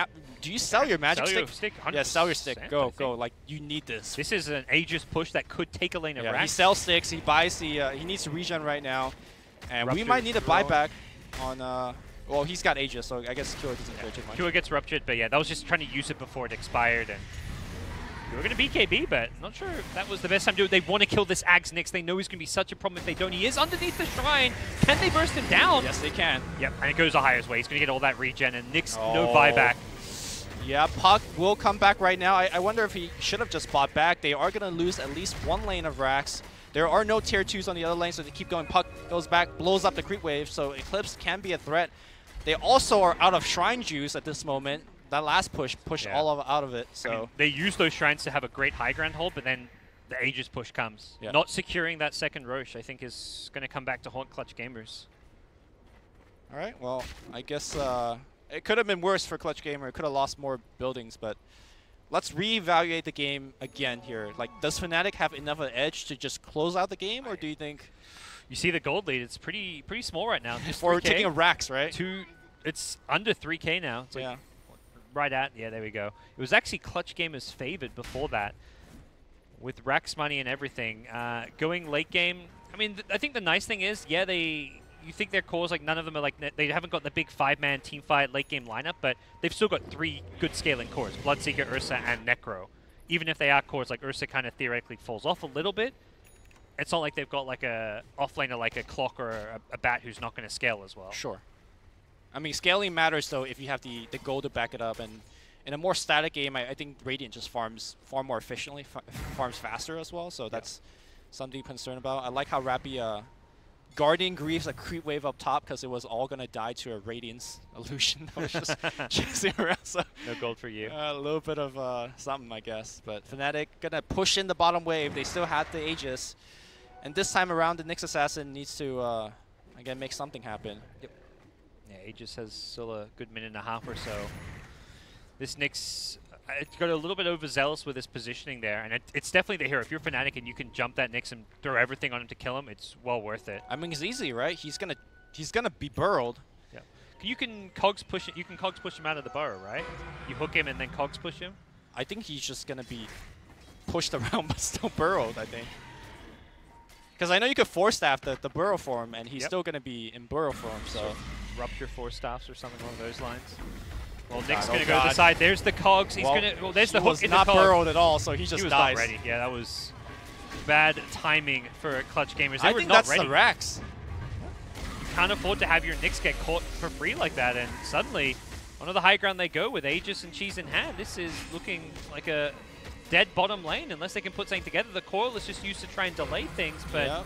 do you sell your magic stick? Yeah, sell your stick. Go. Like, you need this. This is an Aegis push that could take a lane of Rax. He sells sticks. He buys the... he needs to regen right now. And Rupture we might need a buyback on... well, he's got Aegis, so I guess Kua doesn't care too much. Kua gets ruptured, but yeah, that was just trying to use it before it expired. And we were going to BKB, but not sure if that was the best time to do it. They want to kill this Ags Nyx. They know he's going to be such a problem if they don't. He is underneath the shrine. Can they burst him down? Yes, they can. Yep, and it goes Ahaya's way. He's going to get all that regen, and Nyx, no buyback. Yeah, Puck will come back right now. I wonder if he should have just bought back. They are going to lose at least one lane of Rax. There are no tier 2s on the other lane, so they keep going. Puck goes back, blows up the creep wave, so Eclipse can be a threat. They also are out of Shrine Juice at this moment. That last push pushed all out of it. So I mean, they use those shrines to have a great high ground hold, but then the Aegis push comes. Yeah. Not securing that second Roche, I think, is going to come back to haunt Clutch Gamers. All right, well, I guess it could have been worse for Clutch Gamer. It could have lost more buildings, but let's reevaluate the game again here. Like, does Fnatic have enough of an edge to just close out the game, or do you think... You see the gold lead, it's pretty small right now. We're taking a Rax, right? It's under 3K now. It's like right at, there we go. It was actually Clutch Gamers favored before that with Rax money and everything. Going late game, I mean, I think the nice thing is, you think their cores, like, none of them are like, they haven't got the big 5-man team fight late game lineup, but they've still got 3 good scaling cores, Bloodseeker, Ursa, and Necro. Even if they are cores, like Ursa kind of theoretically falls off a little bit, it's not like they've got like a offlaner like a Clock or a Bat who's not going to scale as well. Sure. I mean, scaling matters, though, if you have the gold to back it up. And in a more static game, I think Radiant just farms far more efficiently, farms faster as well. So that's something to be concerned about. I like how Rappy Guardian Grieves a creep wave up top because it was all going to die to a Radiance illusion that was just chasing around. So no gold for you. A little bit of something, I guess. But Fnatic going to push in the bottom wave. They still had the Aegis. And this time around, the Nyx Assassin needs to, again, make something happen. Yep. Yeah, Aegis has still a good minute and a half or so. This Nyx, it's got a little bit overzealous with his positioning there, and it's definitely the hero. If you're Fnatic and you can jump that Nyx and throw everything on him to kill him, it's well worth it. I mean, it's easy, right? He's gonna be burrowed. Yeah. You can cogs push it. You can cogs push him out of the burrow, right? You hook him and then cogs push him. I think he's just gonna be pushed around but still burrowed, I think. Because I know you could Force Staff the burrow form, and he's still going to be in burrow form, so... Rupture Force Staffs or something along those lines. Well, Nick's going to go to the side. There's the cogs. He's going to... Well, there's the hook in the cogs. He was not burrowed at all, so he just dies. He was not ready. Yeah, that was bad timing for Clutch Gamers. They I were think not that's ready. the Rax. You can't afford to have your Nyx get caught for free like that, and suddenly, on the high ground they go with Aegis and Cheese in hand. This is looking like a dead bottom lane unless they can put something together. The coil is just used to try and delay things, but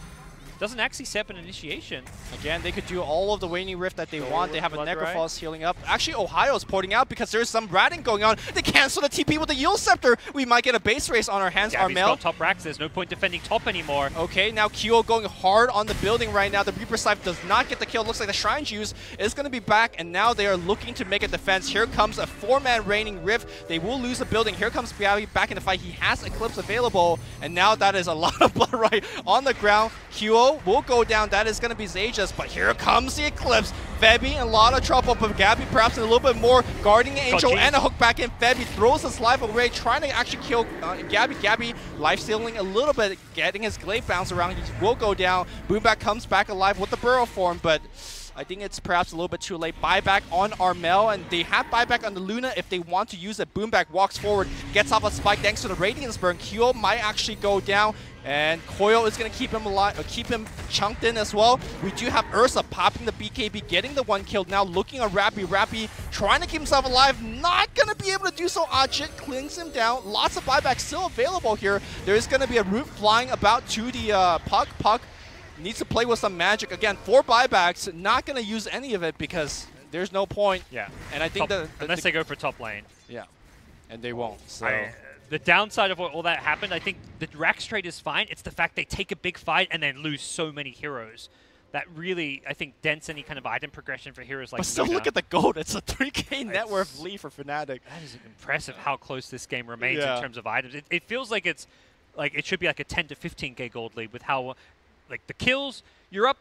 doesn't actually set up an initiation. Again, they could do all of the Waning Rift that they want. They have a Necrophos healing up. Actually, Ohio's porting out because there's some ratting going on. They cancel the TP with the Yield Scepter. We might get a base race on our hands. Yeah, he's got top racks. There's no point defending top anymore. Okay, now Kyo going hard on the building right now. The Reaper Scythe does not get the kill. Looks like the Shrine Juice is going to be back, and now they are looking to make a defense. Here comes a 4-man Waning Rift. They will lose the building. Here comes Biabi back in the fight. He has Eclipse available, and now that is a lot of blood right on the ground. Kyo will go down. That is going to be Zajas, but here comes the Eclipse. Febby in a lot of trouble, but Gabby perhaps in a little bit more. Guarding Angel and a hook back in. Febby throws his life away, trying to actually kill Gabby. Gabby life-stealing a little bit, getting his glaive bounce around. He will go down. Boomback comes back alive with the burrow form, but I think it's perhaps a little bit too late. Buyback on Armel, and they have buyback on the Luna if they want to use it. Boomback walks forward, gets off a spike thanks to the Radiance Burn. Kyo might actually go down, and Coil is going to keep him alive, keep him chunked in as well. We do have Ursa popping the BKB, getting the 1 kill. Now looking at Rappy. Rappy trying to keep himself alive, not going to be able to do so. Ajit clings him down. Lots of buyback still available here. There is going to be a root flying about to the Puck. Puck needs to play with some magic. Again, 4 buybacks, not going to use any of it because there's no point. Yeah. And I think unless they go for top lane. Yeah. And they won't. So the downside of all that happened, I think the Rax trade is fine. It's the fact they take a big fight and then lose so many heroes. That really, I think, dents any kind of item progression for heroes like But still, Luna. look at the gold. It's a 3K net worth lead for Fnatic. That is impressive how close this game remains Yeah. in terms of items. It feels like it should be like a 10 to 15K gold lead with how, like, the kills, you're up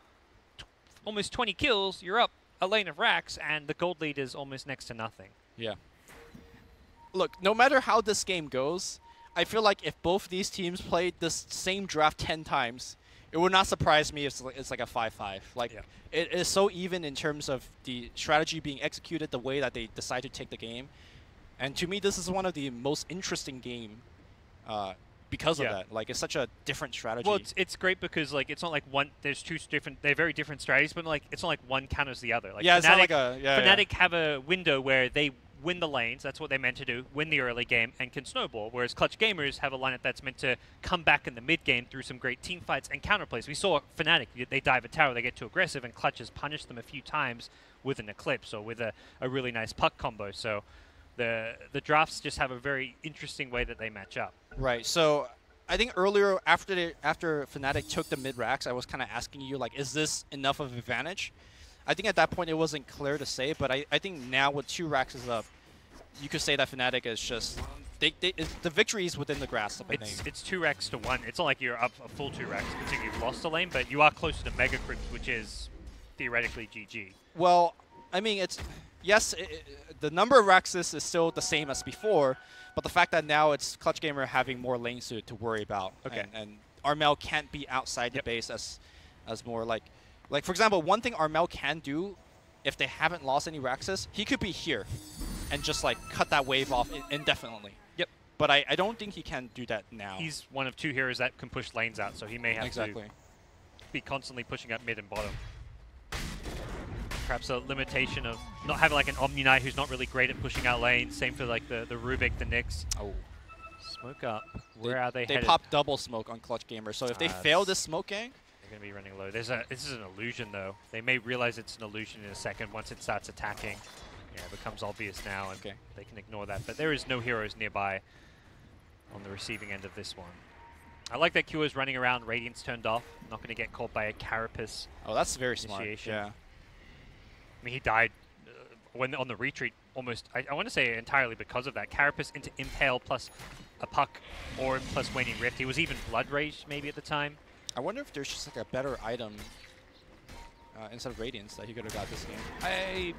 almost 20 kills, you're up a lane of Rax, and the gold lead is almost next to nothing. Yeah. Look, no matter how this game goes, I feel like if both these teams played this same draft 10 times, it would not surprise me if it's like a 5-5. Like, it is so even in terms of the strategy being executed, the way that they decide to take the game. And to me, this is one of the most interesting game because of that. Like, it's such a different strategy. Well, it's great because, like, it's not like there's two different, they're very different strategies, but, like, it's not like one counters the other. Like, yeah, Fnatic, it's not like a... Fnatic have a window where they win the lanes, that's what they're meant to do, win the early game, and can snowball, whereas Clutch Gamers have a lineup that's meant to come back in the mid-game through some great team fights and counterplays. We saw Fnatic, they dive a tower, they get too aggressive, and Clutch has punished them a few times with an Eclipse or with a really nice puck combo, so the drafts just have a very interesting way that they match up. Right, so I think earlier, after Fnatic took the mid-racks, I was kind of asking you, like, is this enough of an advantage? I think at that point it wasn't clear to say, but I think now with 2 racks up, you could say that Fnatic is just the victory is within the grasp. I think it's 2 racks to 1. It's not like you're up a full 2 racks considering you've lost a lane, but you are closer to Mega Crypt, which is theoretically GG. Well, I mean, it's the number of racks is still the same as before, but the fact that now it's Clutch Gamer having more lanes to worry about, and Armel can't be outside the base as more like for example, one thing Armel can do if they haven't lost any Raxes, he could be here and just like cut that wave off indefinitely. Yep. But I don't think he can do that now. He's one of 2 heroes that can push lanes out, so he may have to be constantly pushing up mid and bottom. Perhaps a limitation of not having like an Omni Knight who's not really great at pushing out lanes. Same for like the Rubik, the Nyx. Oh. Smoke up. Where are they They headed? pop double smoke on Clutch Gamer, so if they fail this smoke gang, they're going to be running low. This is an illusion, though. They may realize it's an illusion in a second once it starts attacking. Yeah, it becomes obvious now, and they can ignore that. But there is no heroes nearby on the receiving end of this one. I like that Q is running around, Radiance turned off. Not going to get caught by a Carapace. Oh, that's very smart. Yeah. I mean, he died when on the retreat almost, I want to say entirely because of that. Carapace into Impale plus a Puck or plus Waning Rift. He was even Blood Rage maybe at the time. I wonder if there's just like a better item instead of Radiance that he could have got this game. I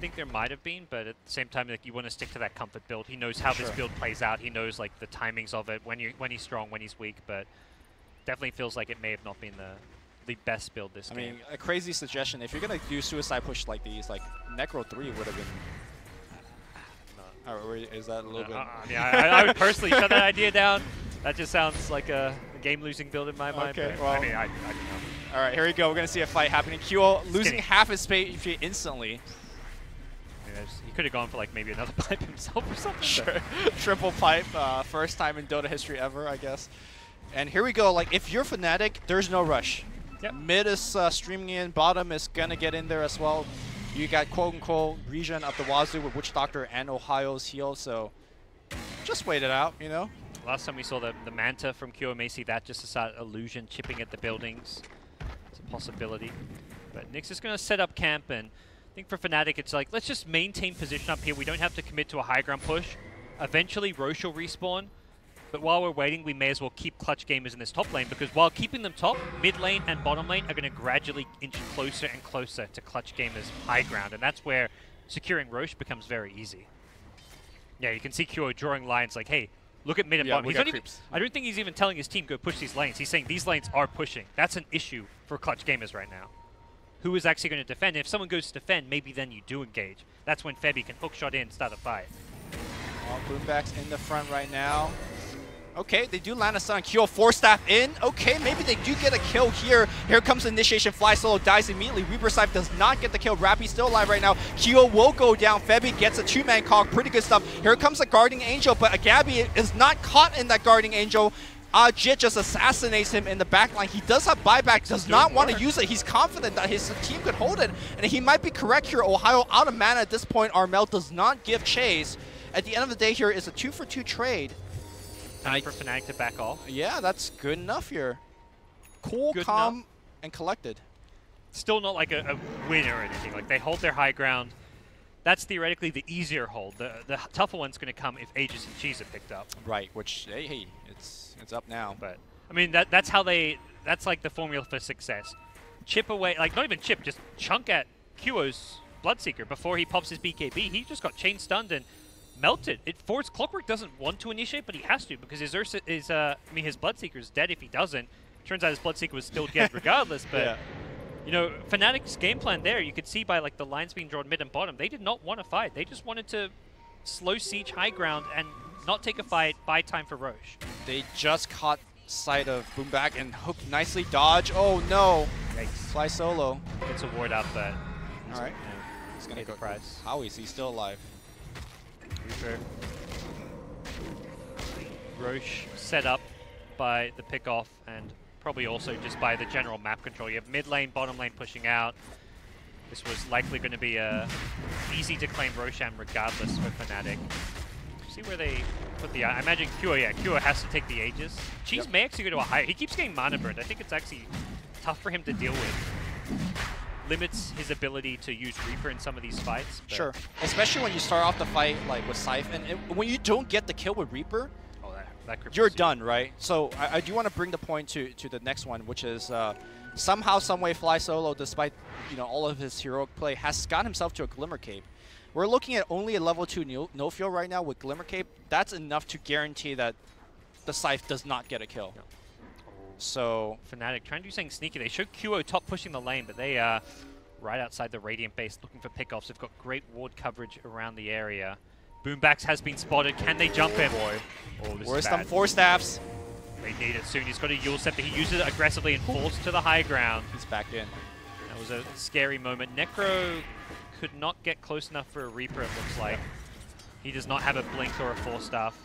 think there might have been, but at the same time, like, you want to stick to that comfort build. He knows how this build plays out. He knows like the timings of it, when he's strong, when he's weak, but definitely feels like it may have not been the best build this game. I mean, a crazy suggestion. If you're going to do suicide push like these, like Necro 3 would have been... Or is that a little bit... Yeah, I would personally shut that idea down. That just sounds like a game-losing build in my mind. Okay, but well, I mean, I don't know. All right, here we go. We're going to see a fight happening. Kyo losing half his HP instantly. I mean, he could have gone for like maybe another pipe himself or something. Sure. Triple pipe, first time in Dota history ever, I guess. And here we go. Like, if you're Fnatic, there's no rush. Yep. Mid is streaming in. Bottom is going to get in there as well. You got quote-unquote region up the wazoo with Witch Doctor and Ohio's heal, so just wait it out, you know? Last time we saw the Manta from Kyo, may see that just to start illusion, chipping at the buildings. It's a possibility. But Nyx is going to set up camp, and I think for Fnatic, it's like, let's just maintain position up here. We don't have to commit to a high ground push. Eventually, Roche will respawn. But while we're waiting, we may as well keep Clutch Gamers in this top lane, because while keeping them top, mid lane and bottom lane are going to gradually inch closer and closer to Clutch Gamers' high ground, and that's where securing Roche becomes very easy. Yeah, you can see Kyo drawing lines like, hey, look at mid and bottom. He's not even, I don't think he's even telling his team, go push these lanes. He's saying these lanes are pushing. That's an issue for Clutch Gamers right now. Who is actually going to defend? If someone goes to defend, maybe then you do engage. That's when Febby can hookshot in and start a fight. Boomback's in the front right now. Okay, they do land a stun on Kyo. 4-staff in. Okay, maybe they do get a kill here. Here comes the initiation. Fly solo dies immediately. Reaper Scythe does not get the kill. Rappy's still alive right now. Kyo will go down. Febby gets a 2-man cog. Pretty good stuff. Here comes a Guardian Angel, but Agabi is not caught in that Guardian Angel. Jit just assassinates him in the backline. He does have buyback, does not want to use it. He's confident that his team could hold it, and he might be correct here. Ohio out of mana at this point. Armel does not give chase. At the end of the day here is a 2-for-2 trade. Time for Fnatic to back off. Yeah, that's good enough here. Cool, Good calm, enough. and collected. Still not like a win or anything. Like, they hold their high ground. That's theoretically the easier hold. The tougher one's going to come if Aegis and Cheese are picked up. Right, which, hey, it's up now. But, I mean, that's how they... That's like the formula for success. Chip away... Like, not even chip, just chunk at Kyo's Bloodseeker before he pops his BKB. He just got chain stunned and melted. Force Clockwork doesn't want to initiate, but he has to because his his Bloodseeker is dead if he doesn't. Turns out his Bloodseeker was still dead regardless, but... Yeah. You know, Fnatic's game plan there, you could see by like the lines being drawn mid and bottom, they did not want to fight. They just wanted to slow siege high ground and not take a fight, buy time for Roche. They just caught sight of Boomback and hooked nicely. Dodge. Oh no. Yikes. Fly solo. Gets a ward up, but All right. he's Gonna going to go. the price. How is he still alive? Reaper. Roche set up by the pick off and probably also just by the general map control. You have mid lane, bottom lane pushing out. This was likely going to be a easy to claim Roshan regardless for Fnatic. See where they put the... I imagine Kyo, yeah, Kyo has to take the Aegis. Cheese may actually go to a higher... He keeps getting mana burned. I think it's actually tough for him to deal with. Limits his ability to use Reaper in some of these fights. Sure. Especially when you start off the fight like with Scythe. And when you don't get the kill with Reaper, you're done, right? So I do want to bring the point to the next one, which is somehow, someway, Fly Solo, despite all of his heroic play, has got himself to a Glimmer Cape. We're looking at only a level 2 no fuel right now with Glimmer Cape. That's enough to guarantee that the Scythe does not get a kill. No. So Fnatic trying to do something sneaky. They showed Kyo top pushing the lane, but they right outside the Radiant base looking for pickoffs. They've got great ward coverage around the area. Boombacks has been spotted. Can they jump him? boy. Oh, this where's is them bad. 4 staffs? They need it soon. He's got a Yule Scepter. He uses it aggressively and falls to the high ground. He's back in. That was a scary moment. Necro could not get close enough for a Reaper, it looks like. He does not have a Blink or a Force Staff.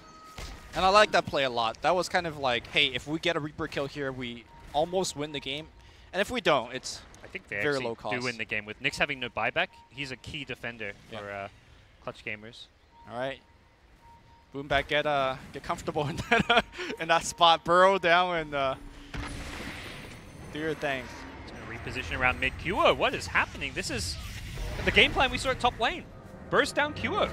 And I like that play a lot. That was kind of like, hey, if we get a Reaper kill here, we almost win the game. And if we don't, it's I think they very actually low cost. do win the game. With Nyx having no buyback, he's a key defender for clutch gamers. All right. Boomback, get comfortable in that spot. Burrow down and do your thing. He's going to reposition around mid. Kyo, what is happening? This is the game plan we saw at top lane. Burst down Kyo.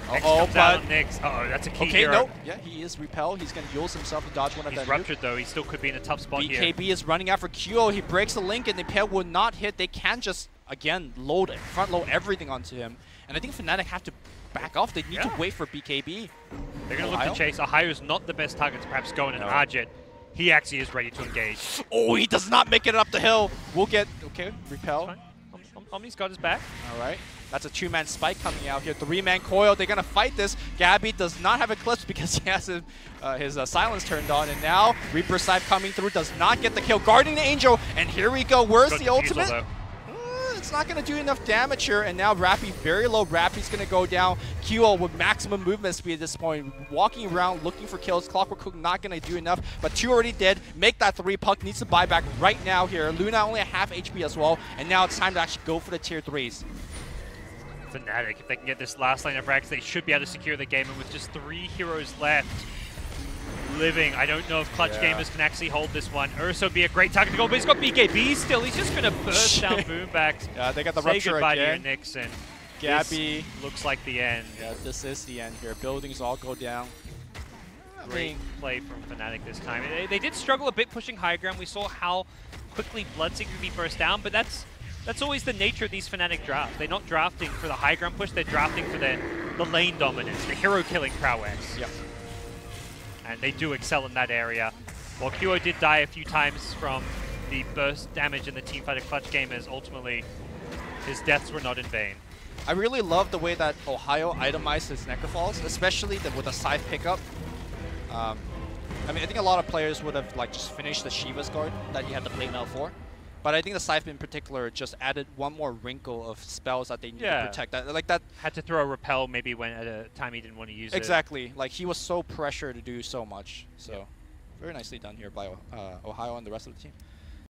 Uh-oh, but... Nyx. Uh-oh, that's a key Okay, hero. nope. Yeah, he is repelled. He's going to use himself to dodge one of He's them. ruptured, though. He still could be in a tough spot here. BKB is running out for Kyo. He breaks the link, and the pair will not hit. They can just, again, front load everything onto him. And I think Fnatic have to back off. They need to wait for BKB. They're going to look to chase. Ohio's not the best target to perhaps go in an Arjet. He actually is ready to engage. Oh, he does not make it up the hill. We'll get, okay, repel. Omni's got his back. All right. That's a 2-man spike coming out here. 3-man coil. They're going to fight this. Gabby does not have Eclipse because he has his silence turned on. And now Reaper Scythe coming through does not get the kill. Guarding the Angel. And here we go. Where's the ultimate? It's not going to do enough damage here. And now Rappy, very low. Rappy's going to go down. Kyo with maximum movement speed at this point. Walking around, looking for kills. Clockwork Cook not going to do enough. But 2 already dead. Make that 3. Puck needs to buy back right now here. Luna only at half HP as well. And now it's time to actually go for the tier 3s. Fnatic, if they can get this last line of racks, they should be able to secure the game. And with just 3 heroes left, living, I don't know if Clutch Gamers can actually hold this one. Urso be a great target to go, but he's got BKB still. He's just going to burst down Boombacks. Yeah, they got the Say rupture goodbye again. to your Nyx, and Gabby this looks like the end. Yeah, this is the end here. Buildings all go down. Great play from Fnatic this time. They did struggle a bit pushing high ground. We saw how quickly Bloodseeker could be burst down, but that's always the nature of these Fnatic drafts. They're not drafting for the high ground push, they're drafting for the lane dominance, the hero killing prowess. Yep. And they do excel in that area. While Kyo did die a few times from the burst damage in the teamfight of Clutch Gamers, ultimately his deaths were not in vain. I really love the way that Ohio itemized his Necrofalls, especially with a Scythe pickup. I mean, I think a lot of players would have just finished the Shiva's Guard that you had to play now for. But I think the Scythe in particular just added one more wrinkle of spells that they need to protect. That had to throw a repel maybe when at a time he didn't want to use it. Exactly. Like he was so pressured to do so much. So Very nicely done here by Ohio and the rest of the team.